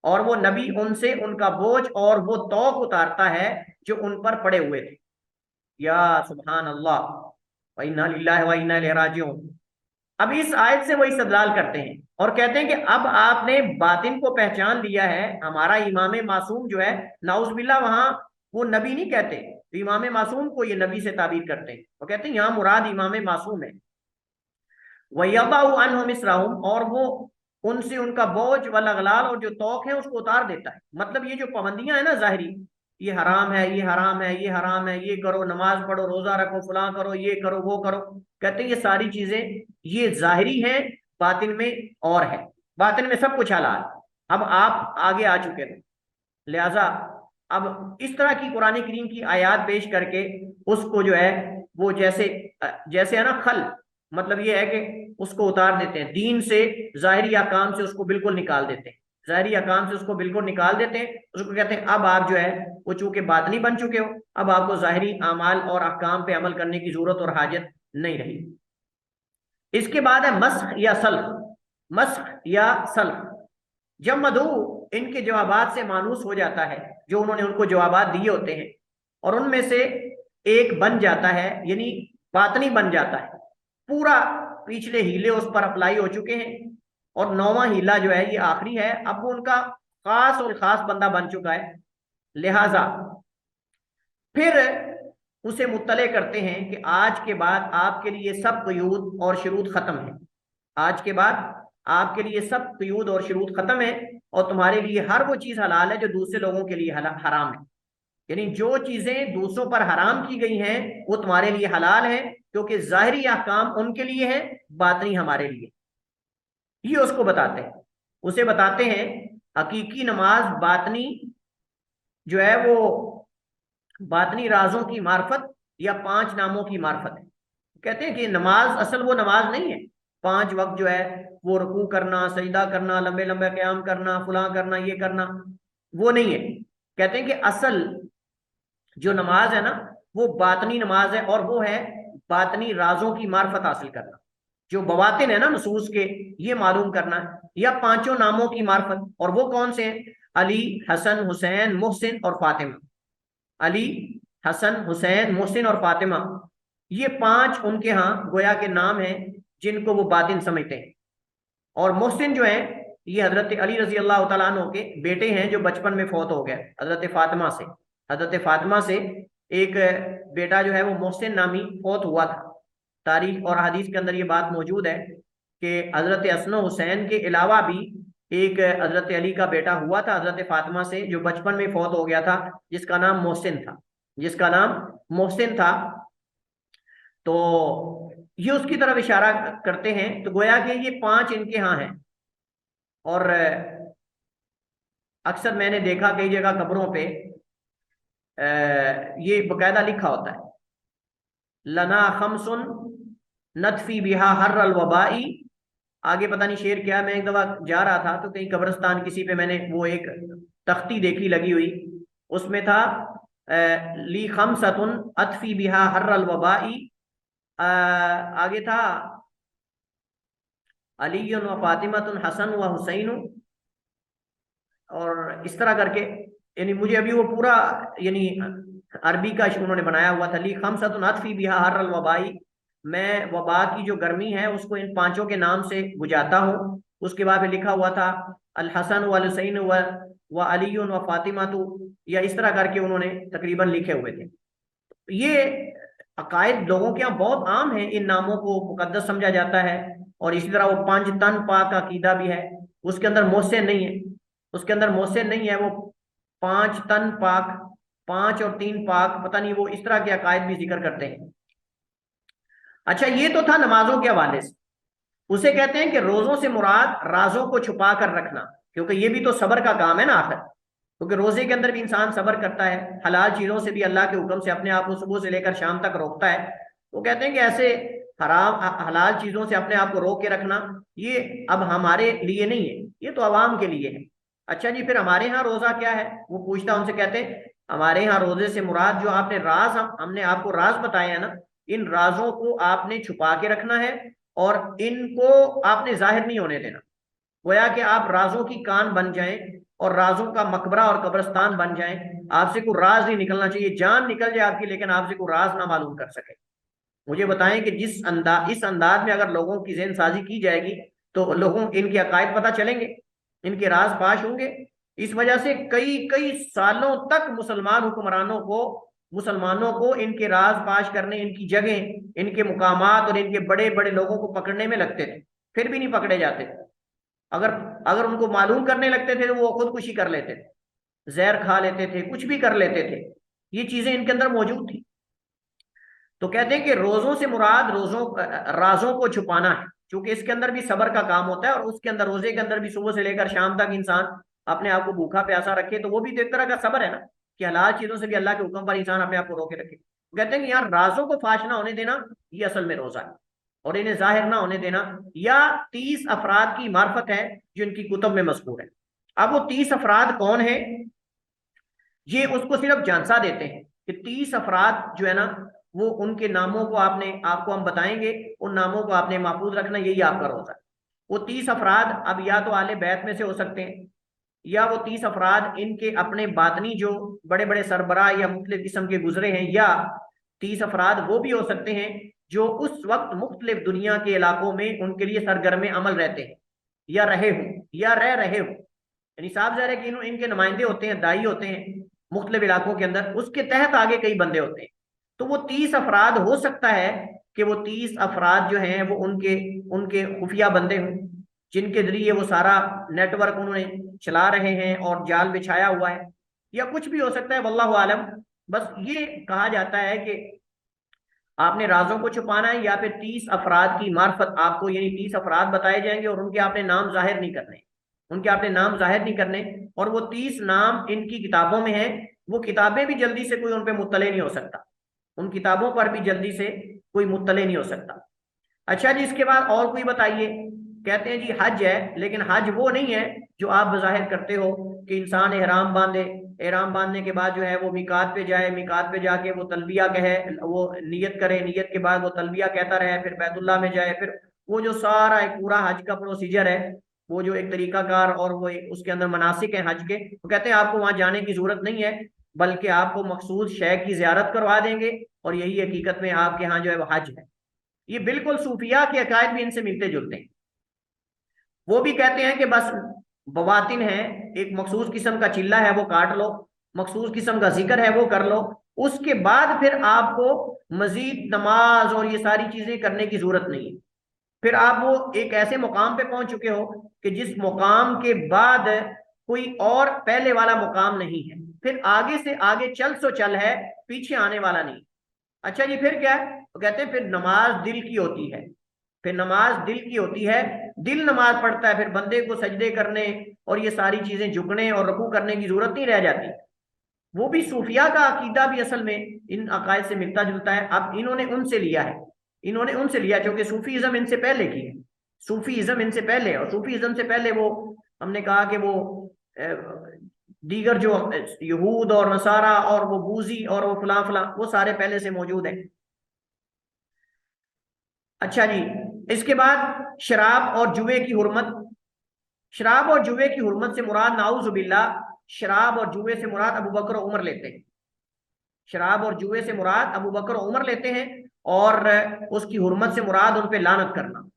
A: और वो नबी उनसे उनका बोझ और वो तौक उतारता है जो उन पर पड़े हुए थे। या सुभान अल्लाह व इन्ना लिल्लाहि व इन्ना इलैहि राजिऊन। अब इस आयत से वो इस्तदलाल करते हैं और कहते हैं कि अब आपने बातिन को पहचान लिया है। हमारा इमाम मासूम जो है नाउज़ुबिल्लाह, वहां वो नबी नहीं कहते, तो इमाम मासूम को ये नबी से ताबीर करते हैं। वो कहते हैं यहाँ मुराद इमाम मासूम है। वयज़अउ अन्हुम इसरहुम, और वो उनसे उनका बोझ व लगलाल और जो तौक है उसको उतार देता है। मतलब ये जो पाबंदियां है ना जाहिरी, ये हराम है, ये हराम है, ये हराम है, ये करो, नमाज पढ़ो, रोजा रखो, फलां करो, ये करो, वो करो, कहते हैं ये सारी चीजें ये जाहिरी हैं, बातिन में और है, बातिन में सब कुछ हलाल। अब आप आगे आ चुके थे, लिहाजा अब इस तरह की कुरान करीम की आयत पेश करके उसको जो है वो जैसे जैसे है ना खल, मतलब ये है कि उसको उतार देते हैं दीन से, जाहिरी अहकाम से उसको बिल्कुल निकाल देते हैं, जाहिरी अहकाम से उसको बिल्कुल निकाल देते हैं। उसको कहते हैं अब आप जो है वो चूंकि बातनी बन चुके हो, अब आपको जाहिरी अमाल और अहकाम पे अमल करने की जरूरत और हाजत नहीं रही। इसके बाद है मस्ख या सल्ख। मस्ख या सल्ख, जब मधु इनके जवाबात से मानूस हो जाता है, जो उन्होंने उनको जवाबात दिए होते हैं, और उनमें से एक बन जाता है, यानी बातनी बन जाता है, पूरा पिछले हीले उस पर अप्लाई हो चुके हैं, और नौवां हीला जो है ये आखिरी है, अब वो उनका खास और खास बंदा बन चुका है। लिहाजा फिर उसे मुत्तले करते हैं कि आज के बाद आपके लिए सब क़यूद और शुरूत खत्म है, आज के बाद आपके लिए सब क़यूद और शुरूत खत्म है, और तुम्हारे लिए हर वो चीज हलाल है जो दूसरे लोगों के लिए हराम है। यानी जो चीजें दूसरों पर हराम की गई हैं वो तुम्हारे लिए हलाल है, क्योंकि जाहिरी अहकाम उनके लिए है, बातनी हमारे लिए। ये उसको बताते हैं, उसे बताते हैं हकीकी नमाज बातनी जो है वो बातनी राजों की मार्फत या 5 नामों की मार्फत है। कहते हैं कि नमाज असल वो नमाज नहीं है 5 वक्त जो है वो रुकू करना, सजदा करना, लंबे लंबे क़याम करना, फुला करना, ये करना, वो नहीं है। कहते हैं कि असल जो नमाज है ना वो बातनी नमाज है, और वो है बातनी राजों की मार्फत हासिल करना, जो बवातिन है ना नसूस के, ये मालूम करना, या 5 नामों की मार्फत। और वो कौन से हैं? अली, हसन, हुसैन, मोहसिन और फातिमा। अली, हसन, हुसैन, मोहसिन और फातिमा, ये 5 उनके यहाँ गोया के नाम हैं जिनको वो बातिन समझते हैं। और मोहसिन जो है ये हजरत अली रजी अल्लाह तआला अन्हु के बेटे हैं, जो बचपन में फौत हो गए हजरत फातिमा से। हजरत फातिमा से एक बेटा जो है वो मोहसिन नामी फौत हुआ था। तारीख और हदीस के अंदर ये बात मौजूद है कि हजरत हसन हुसैन के अलावा भी एक हजरत अली का बेटा हुआ था हजरत फातिमा से, जो बचपन में फौत हो गया था, जिसका नाम मोहसिन था, जिसका नाम मोहसिन था। तो ये उसकी तरफ इशारा करते हैं। तो गोया कि ये 5 इनके यहाँ हैं। और अक्सर मैंने देखा कई जगह कब्रों पे ये बकायदा लिखा होता है, लना खमसुन नतफी बिहा हर अल वबाई। आगे पता नहीं शेर क्या, मैं एक दफा जा रहा था तो कहीं कब्रिस्तान किसी पे मैंने वो एक तख्ती देखी लगी हुई, उसमें था ली खमसतुन अतफी बिहा हर अल वबाई, आगे था अली व फातिमतुन हसन व हुसैन, और इस तरह करके, यानी मुझे अभी वो पूरा यानी अरबी का उन्होंने बनाया हुआ था, ली खमसतुन अतफी बिहा हर अल वबाई, मैं वबा की जो गर्मी है उसको इन 5 के नाम से बुझाता हूँ। उसके बाद में लिखा हुआ था अल हसन वल हुसैन व अली व फातिमा, तो या इस तरह करके उन्होंने तकरीबन लिखे हुए थे। ये अकायद लोगों के यहाँ बहुत आम है, इन नामों को मुकद्दस समझा जाता है। और इसी तरह वो 5 तन पाक का अकीदा भी है, उसके अंदर मोहसिन नहीं है, उसके अंदर मोहसिन नहीं है, वो 5 तन पाक, 5 और 3 पाक, पता नहीं वो इस तरह के अकायद भी जिक्र करते हैं। अच्छा, ये तो था नमाजों के हवाले से। उसे कहते हैं कि रोजों से मुराद राजों को छुपा कर रखना, क्योंकि ये भी तो सब्र का काम है ना आखिर, क्योंकि रोजे के अंदर भी इंसान सब्र करता है, हलाल चीजों से भी अल्लाह के हुक्म से अपने आप को सुबह से लेकर शाम तक रोकता है। तो कहते हैं कि ऐसे हराम हलाल चीजों से अपने आप को रोक के रखना ये अब हमारे लिए नहीं है, ये तो अवाम के लिए है। अच्छा जी, फिर हमारे यहाँ रोजा क्या है? वो पूछता, उनसे कहते हैं हमारे यहाँ रोजे से मुराद जो आपने राज हमने आपको राज बताए हैं ना, इन राजों को आपने छुपा के रखना है और इनको आपने जाहिर नहीं होने देना। गोया कि आप राजों की कान बन जाएं और राजों का मकबरा और कब्रिस्तान बन जाएं। आपसे कोई राज नहीं निकलना चाहिए, जान निकल जाए आपकी लेकिन आपसे कोई राज ना मालूम कर सके। मुझे बताएं कि इस अंदाज में अगर लोगों की ज़हन साजी की जाएगी तो लोगों इनके अकायद पता चलेंगे, इनके राज फाश होंगे। इस वजह से कई कई सालों तक मुसलमानों को इनके राज फाश करने, इनकी जगह, इनके मुकामात और इनके बड़े बड़े लोगों को पकड़ने में लगते थे, फिर भी नहीं पकड़े जाते थे। अगर अगर उनको मालूम करने लगते थे तो वो खुदकुशी कर लेते थे, जहर खा लेते थे, कुछ भी कर लेते थे। ये चीजें इनके अंदर मौजूद थी। तो कहते हैं कि रोजों से मुराद राजों को छुपाना है, क्योंकि इसके अंदर भी सब्र का काम होता है, और उसके अंदर रोजे के अंदर भी सुबह से लेकर शाम तक इंसान अपने आप को भूखा प्यासा रखे, तो वो भी तो एक तरह का सब्र है ना, कि हलाल चीजों से भी अल्लाह के हुक्म पर इंसान अपने आप को रोके रखे। तो कहते हैं कि यार राजों को फाश ना होने देना, ये असल में रोजा है, और इन्हें जाहिर ना होने देना, या 30 अफराद की मार्फत है जो इनकी कुतुब में मज़कूर है। अब वो 30 अफराद कौन है, ये उसको सिर्फ झांसा देते हैं कि 30 अफराद जो है ना, वो उनके नामों को आपको हम बताएंगे, उन नामों को आपने महफूज रखना, यही आपका रोजा है। वो 30 अफराद अब या तो आले बैत में से हो सकते हैं, या वो 30 अफराद इनके अपने बातनी जो बड़े बड़े सरबराह या मुख्तलिफ किस्म के गुजरे हैं, या 30 अफराद वो भी हो सकते हैं जो उस वक्त मुख्तलिफ दुनिया के इलाकों में उनके लिए सरगर्म अमल रहते हैं, या रहे हो, या रह रहे हो। यानी साहब ज़ाहिर है कि इनके नुमाइंदे होते हैं, दाई होते हैं मुख्तलिफ इलाकों के अंदर, उसके तहत आगे कई बंदे होते हैं। तो वो 30 अफराद हो सकता है कि वो 30 अफराद जो हैं वो उनके उनके खुफिया बंदे हों, जिनके जरिए वो सारा नेटवर्क उन्होंने चला रहे हैं और जाल बिछाया हुआ है, या कुछ भी हो सकता है, वल्लाहु आलम। बस ये कहा जाता है कि आपने राजों को छुपाना है, या फिर 30 अफराद की मार्फत आपको, यानी 30 अफराद बताए जाएंगे और उनके आपने नाम जाहिर नहीं करने, उनके आपने नाम जाहिर नहीं करने। और वो 30 नाम इनकी किताबों में है, वो किताबें भी जल्दी से कोई उन पर मुत्तले नहीं हो सकता, उन किताबों पर भी जल्दी से कोई मुत्तले नहीं हो सकता। अच्छा जी, इसके बाद और कोई बताइए। कहते हैं जी हज है, लेकिन हज वो नहीं है जो आप बज़ाहिर करते हो कि इंसान एहराम बांधे, एहराम बांधने के बाद जो है वो मिकात पे जाए, मिकात पे जाके वो तलबिया कहे, वो नियत करे, नियत के बाद वो तलबिया कहता रहे, फिर बैतुल्लाह में जाए, फिर वो जो सारा एक पूरा हज का प्रोसीजर है, वो जो एक तरीकाकार और वो उसके अंदर मनासिक है हज के, तो कहते हैं आपको वहां जाने की जरूरत नहीं है, बल्कि आपको मखसूस शय की जियारत करवा देंगे, और यही हकीकत में आपके यहाँ जो है वो हज है। ये बिल्कुल सूफिया के अकायद भी इनसे मिलते जुलते हैं। वो भी कहते हैं कि बस बवातिन है, एक मखसूस किस्म का चिल्ला है वो काट लो, मखसूस किस्म का जिक्र है वो कर लो, उसके बाद फिर आपको मजीद नमाज और ये सारी चीजें करने की जरूरत नहीं है। फिर आप वो एक ऐसे मुकाम पे पहुंच चुके हो कि जिस मुकाम के बाद कोई और पहले वाला मुकाम नहीं है, फिर आगे से आगे चल सो चल है, पीछे आने वाला नहीं। अच्छा जी, फिर क्या है, तो कहते हैं फिर नमाज दिल की होती है, फिर नमाज दिल की होती है, दिल नमाज पढ़ता है, फिर बंदे को सजदे करने और ये सारी चीजें झुकने और रुकू करने की जरूरत नहीं रह जाती। वो भी सूफिया का अकीदा भी असल में इन अकायद से मिलता जुलता है। अब इन्होंने उनसे लिया है, इन्होंने उनसे लिया क्योंकि सूफीज्म इनसे पहले की है, सूफीज्म इनसे पहले, और सूफीज्म से पहले वो हमने कहा कि वो दीगर जो यहूद और नसारा और वो बूजी और वो फला फला, वो सारे पहले से मौजूद हैं। अच्छा जी, इसके बाद शराब और जुए की हुर्मत। शराब और जुए की हुर्मत से मुराद नाउजुबिल्ला, शराब और जुए से मुराद अबू बकर और उमर लेते हैं, शराब और जुए से मुराद अबू बकर और उमर लेते हैं, और उसकी हुर्मत से मुराद उन पे लानत करना,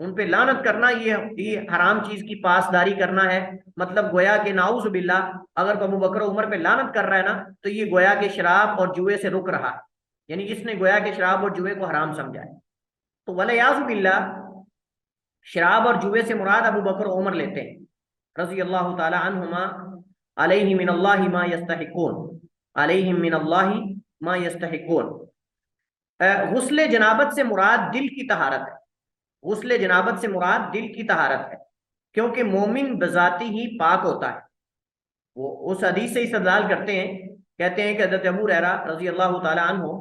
A: उन पे लानत करना, ये हराम चीज की पासदारी करना है। मतलब गोया के नाउजुबिल्ला, अगर अबू बकर और उमर पे लानत कर रहा है ना, तो ये गोया के शराब और जुए से रुक रहा है, यानी इसने गोया के शराब और जुए को हराम समझा है। तो वलयाजुबिल्ला, शराब और जुए से मुराद अबू बकर और उमर लेते हैं रजी अल्लाह ताला अन्हुमा, अलैहि मिनल्लाहि मा यस्तहिकून, अलैहि मिनल्लाहि मा यस्तहिकून। गुस्ले जनाबत से मुराद दिल की तहारत है, गुस्ले जनाबत से मुराद दिल की तहारत है, क्योंकि मोमिन बजाती ही पाक होता है। वो उस हदीस से इस्तेदलाल करते हैं, कहते हैं कि हज़रत अबू हुरैरा रजी अल्लाह ताला अन्हु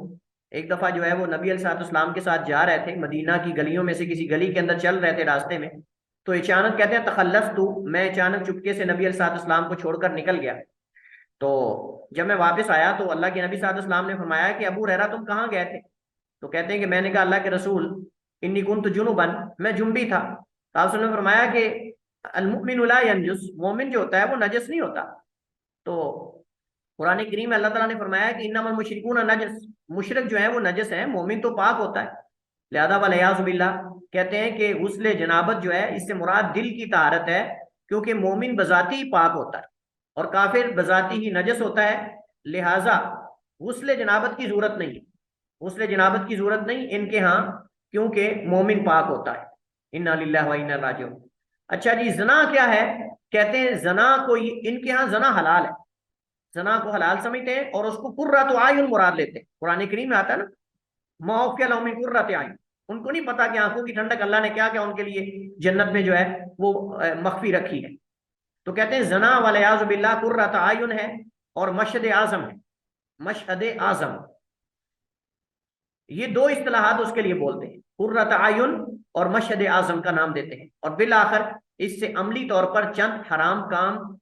A: एक दफा जो है वो नबी अलैहिस्सलाम के साथ जा रहे थे, मदीना की गलियों में से किसी गली के अंदर चल रहे थे रास्ते में, तो अचानक कहते हैं तखल्लस तू, मैं अचानक चुपके से नबी अलैहिस्सलाम को छोड़कर निकल गया। तो जब मैं वापस आया तो अल्लाह के नबी सल्लल्लाहु अलैहि वसल्लम ने फरमाया कि अबू हुरैरा तुम कहाँ गए थे? तो कहते हैं कि मैंने कहा अल्लाह के रसूल, इन्नी कुंत जुनुबन, मैं जुम्बी था। तो आप ने फरमाया कि अल मुमिनु ला यनजुस, मोमिन जो होता है वो नजस नहीं होता। तो कुरान करीम में अल्लाह ताला ने फरमाया कि इन्नमल मुशरिकून नजस, मुशरिक जो है वो नजस है, मोमिन तो पाक होता है। लिहाजा वलयाज़ु बिल्लाह, कहते हैं कि गुस्ल जनाबत जो है इससे मुराद दिल की तहारत है, क्योंकि मोमिन बजाती ही पाक होता है और काफिर बजाती ही नजस होता है। लिहाजा गुस्ल जनाबत की जरूरत नहीं, गुस्ल जनाबत की जरूरत नहीं इनके यहाँ, क्योंकि मोमिन पाक होता है। इन्ना लिल्लाहि व इन्ना इलैहि राजिऊन। अच्छा जी, जना क्या है? कहते हैं जना को, इनके यहाँ जना हलाल है, जना को हलाल समझते हैं और उसको कुर्रतु आयुन मुराद लेते हैं। कुरान करीम में आता है ना, मौफ़िया लहुम मिन कुर्रति आयुन। उनको नहीं पता कि आंखों की ठंडक अल्लाह ने क्या क्या उनके लिए जन्नत में जो है वो मख्फी रखी है। तो कहते हैं जना वलियाज़ु बिल्लाह कुर्रत आयुन है और मशहद आजम है, मशहद आजम। ये दो इस्तिलाहात उसके लिए बोलते हैं, कुर्रत आयुन और मशहद आजम का नाम देते हैं। और बिल आखिर इससे अमली तौर पर चंद हराम काम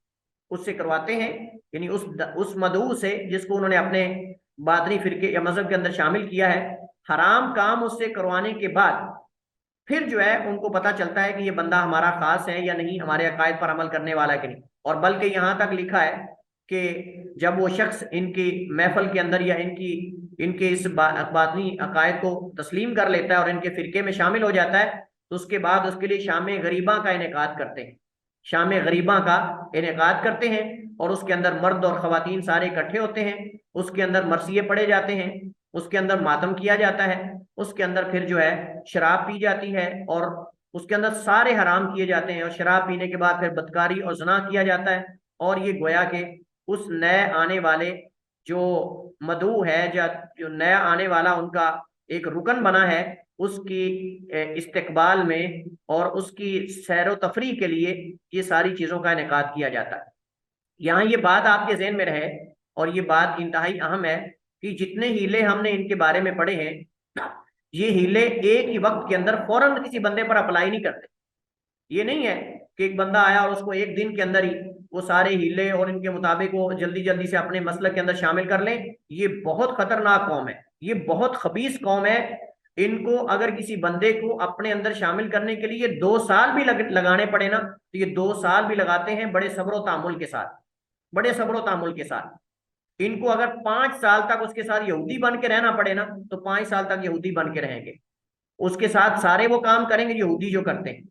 A: उससे करवाते हैं, यानी उस मदऊ से जिसको उन्होंने अपने बातनी फिरके या मजहब के अंदर शामिल किया है, हराम काम उससे करवाने के बाद फिर जो है उनको पता चलता है कि ये बंदा हमारा खास है या नहीं, हमारे अकायद पर अमल करने वाला है कि नहीं। और बल्कि यहाँ तक लिखा है कि जब वो शख्स इनकी महफल के अंदर या इनके इस बातनी अकायद को तस्लीम कर लेता है और इनके फिरके में शामिल हो जाता है, तो उसके बाद उसके लिए शाम गरीबा का इनेकाद करते हैं, शाम गरीबा का इनेकाद करते हैं। और उसके अंदर मर्द और खवातीन सारे इकट्ठे होते हैं, उसके अंदर मरसिए पढ़े जाते हैं, उसके अंदर मातम किया जाता है, उसके अंदर फिर जो है शराब पी जाती है और उसके अंदर सारे हराम किए जाते हैं। और शराब पीने के बाद फिर बदकारी और जना किया जाता है। और ये गोया के उस नए आने वाले जो मदऊ है, जो नया आने वाला उनका एक रुकन बना है, उसकी इस्तकबाल में और उसकी सैर तफरी के लिए ये सारी चीज़ों का इनेकाद किया जाता है। यहाँ ये बात आपके जहन में रहे, और ये बात इंतहाई अहम है कि जितने हीले हमने इनके बारे में पढ़े हैं, ये हीले एक ही वक्त के अंदर फौरन किसी बंदे पर अप्लाई नहीं करते। ये नहीं है कि एक बंदा आया और उसको एक दिन के अंदर ही वो सारे हीले और इनके मुताबिक वो जल्दी जल्दी से अपने मसलक के अंदर शामिल कर लें। ये बहुत खतरनाक कौम है, ये बहुत खबीस कौम है। इनको अगर किसी बंदे को अपने अंदर शामिल करने के लिए 2 साल भी लगाने पड़े ना, तो ये 2 साल भी लगाते हैं बड़े सब्र तामुल के साथ, बड़े सब्र तामुल के साथ। इनको अगर 5 साल तक उसके साथ यहूदी बन के रहना पड़े ना, तो 5 साल तक यहूदी बन के रहेंगे, उसके साथ सारे वो काम करेंगे यहूदी जो करते हैं।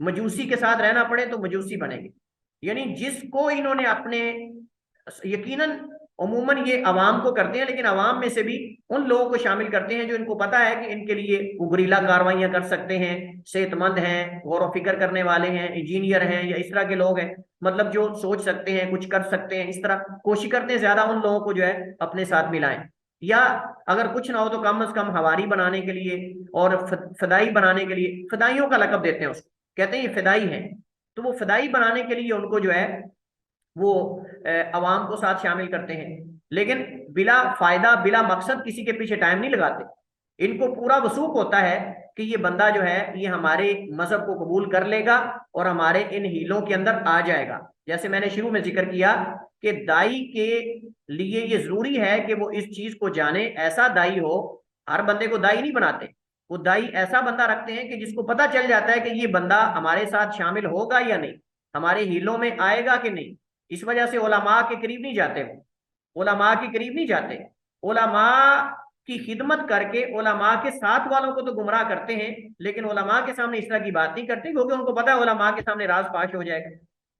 A: मजूसी के साथ रहना पड़े तो मजूसी बनेंगे। यानी जिसको इन्होंने अपने, यकीनन अमूमन ये अवाम को करते हैं, लेकिन अवाम में से भी उन लोगों को शामिल करते हैं जो इनको पता है कि इनके लिए वो गुरीला कार्रवाइयां कर सकते हैं, सेहतमंद हैं, गौर व फिक्र करने वाले हैं, इंजीनियर हैं या इस तरह के लोग हैं, मतलब जो सोच सकते हैं, कुछ कर सकते हैं। इस तरह कोशिश करते हैं ज्यादा उन लोगों को जो है अपने साथ मिलाएं, या अगर कुछ ना हो तो कम से कम हवारी बनाने के लिए और फदाई बनाने के लिए, फदाइयों का लकब देते हैं उसको, कहते हैं ये फिदाई हैं। तो वो फिदाई बनाने के लिए उनको जो है वो अवाम को साथ शामिल करते हैं, लेकिन बिला फायदा बिला मकसद किसी के पीछे टाइम नहीं लगाते। इनको पूरा वसूख होता है कि ये बंदा जो है ये हमारे मजहब को कबूल कर लेगा और हमारे इन हीलों के अंदर आ जाएगा। जैसे मैंने शुरू में जिक्र किया कि दाई के लिए ये जरूरी है कि वो इस चीज को जाने, ऐसा दाई हो, हर बंदे को दाई नहीं बनाते, वो दाई ऐसा बंदा रखते हैं कि जिसको पता चल जाता है कि ये बंदा हमारे साथ शामिल होगा या नहीं, हमारे हीलों में आएगा कि नहीं। इस वजह से उलमा के करीब नहीं जाते, वो उलमा के करीब नहीं जाते। उलमा की खिदमत करके उलमा के साथ वालों को तो गुमराह करते हैं, लेकिन उलमा के सामने इस तरह की बात नहीं करते, क्योंकि उनको पता है उलमा के सामने राज फाश हो जाएगा।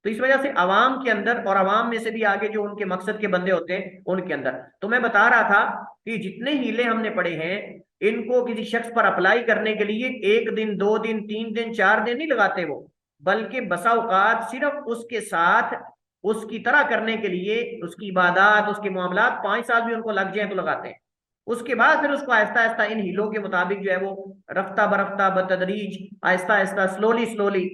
A: तो इस वजह से अवाम के अंदर और अवाम में से भी आगे जो उनके मकसद के बंदे होते हैं उनके अंदर, तो मैं बता रहा था कि जितने हीले हमने पढ़े हैं इनको किसी शख्स पर अप्लाई करने के लिए 1 दिन 2 दिन 3 दिन 4 दिन नहीं लगाते वो, बल्कि बसा औकात सिर्फ उसके साथ उसकी तरह करने के लिए, उसकी इबादत, उसके मामलात 5 साल भी उनको लग जाए तो लगाते हैं। उसके बाद फिर उसको आहिस्ता आहिस्ता इन हीलों के मुताबिक जो है वो रफ्ता बरफ्ता बतदरीज आहिस्ता आहिस्ता स्लोली स्लोली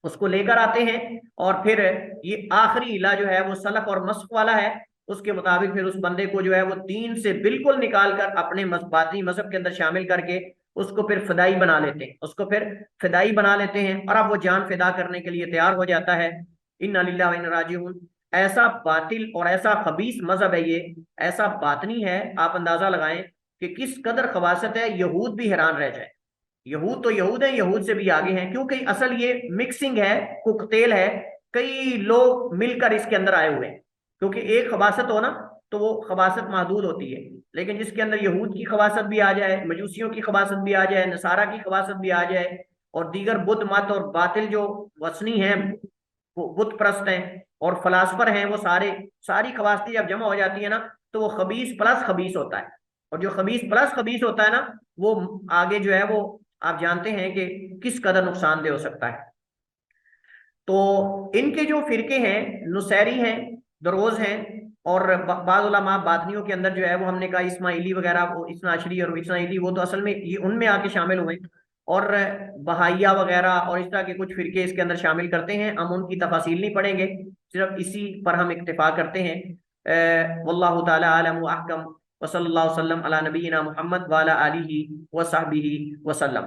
A: उसको लेकर आते हैं। और फिर ये आखिरी हीला जो है वो सलफ और मस्क वाला है, उसके मुताबिक फिर उस बंदे को जो है वो दीन से बिल्कुल निकाल कर अपने बातनी मजहब के अंदर शामिल करके उसको फिर फिदाई बना लेते हैं, उसको फिर फिदाई बना लेते हैं। और अब वो जान फिदा करने के लिए तैयार हो जाता है। इन्ना लिल्लाहि व इन्ना राजिऊन। ऐसा बातिल और ऐसा खबीस मजहब है ये, ऐसा बातनी है, आप अंदाजा लगाएं कि किस कदर खबासत है, यहूद भी हैरान रह जाए। यहूद तो यहूद है, यहूद से भी आगे हैं, क्योंकि असल ये मिक्सिंग है, कुकतेल है, कई लोग मिलकर इसके अंदर आए हुए हैं। क्योंकि एक खबासत हो ना तो वो खबासत महदूद होती है, लेकिन जिसके अंदर यहूद की खबासत भी आ जाए, मजूसियों की खबासत भी आ जाए, नसारा की खबासत भी आ जाए, और दीगर बुद्ध मत और बातिल जो वसनी हैं, वो बुत प्रस्त हैं और फलासफर हैं, वो सारी खबासती जब जमा हो जाती है ना, तो वो खबीस प्लस खबीस होता है। और जो खबीस प्लस खबीस होता है ना, वो आगे जो है वो आप जानते हैं कि किस कदर नुकसानदेह हो सकता है। तो इनके जो फिरके हैं, नुसैरी हैं, दरोज हैं, और बाद उलमा बातनियों के अंदर जो है वो हमने कहा इस्माइली वगैरह, वो इस्ना अशरी और इस्माइली, वो तो असल में ये उनमें आके शामिल हुए। और बहाइया वगैरह और इस तरह के कुछ फिरके इसके अंदर शामिल करते हैं, हम उनकी तफासिल नहीं पढ़ेंगे, सिर्फ इसी पर हम इक्तिफा करते हैं। वल्लाहु ताला आलम व अहकम, व सल्लल्लाहु अलैहि वसल्लम अला नबीना मुहम्मद व अला आलिहि व सहबिहि वसल्लम।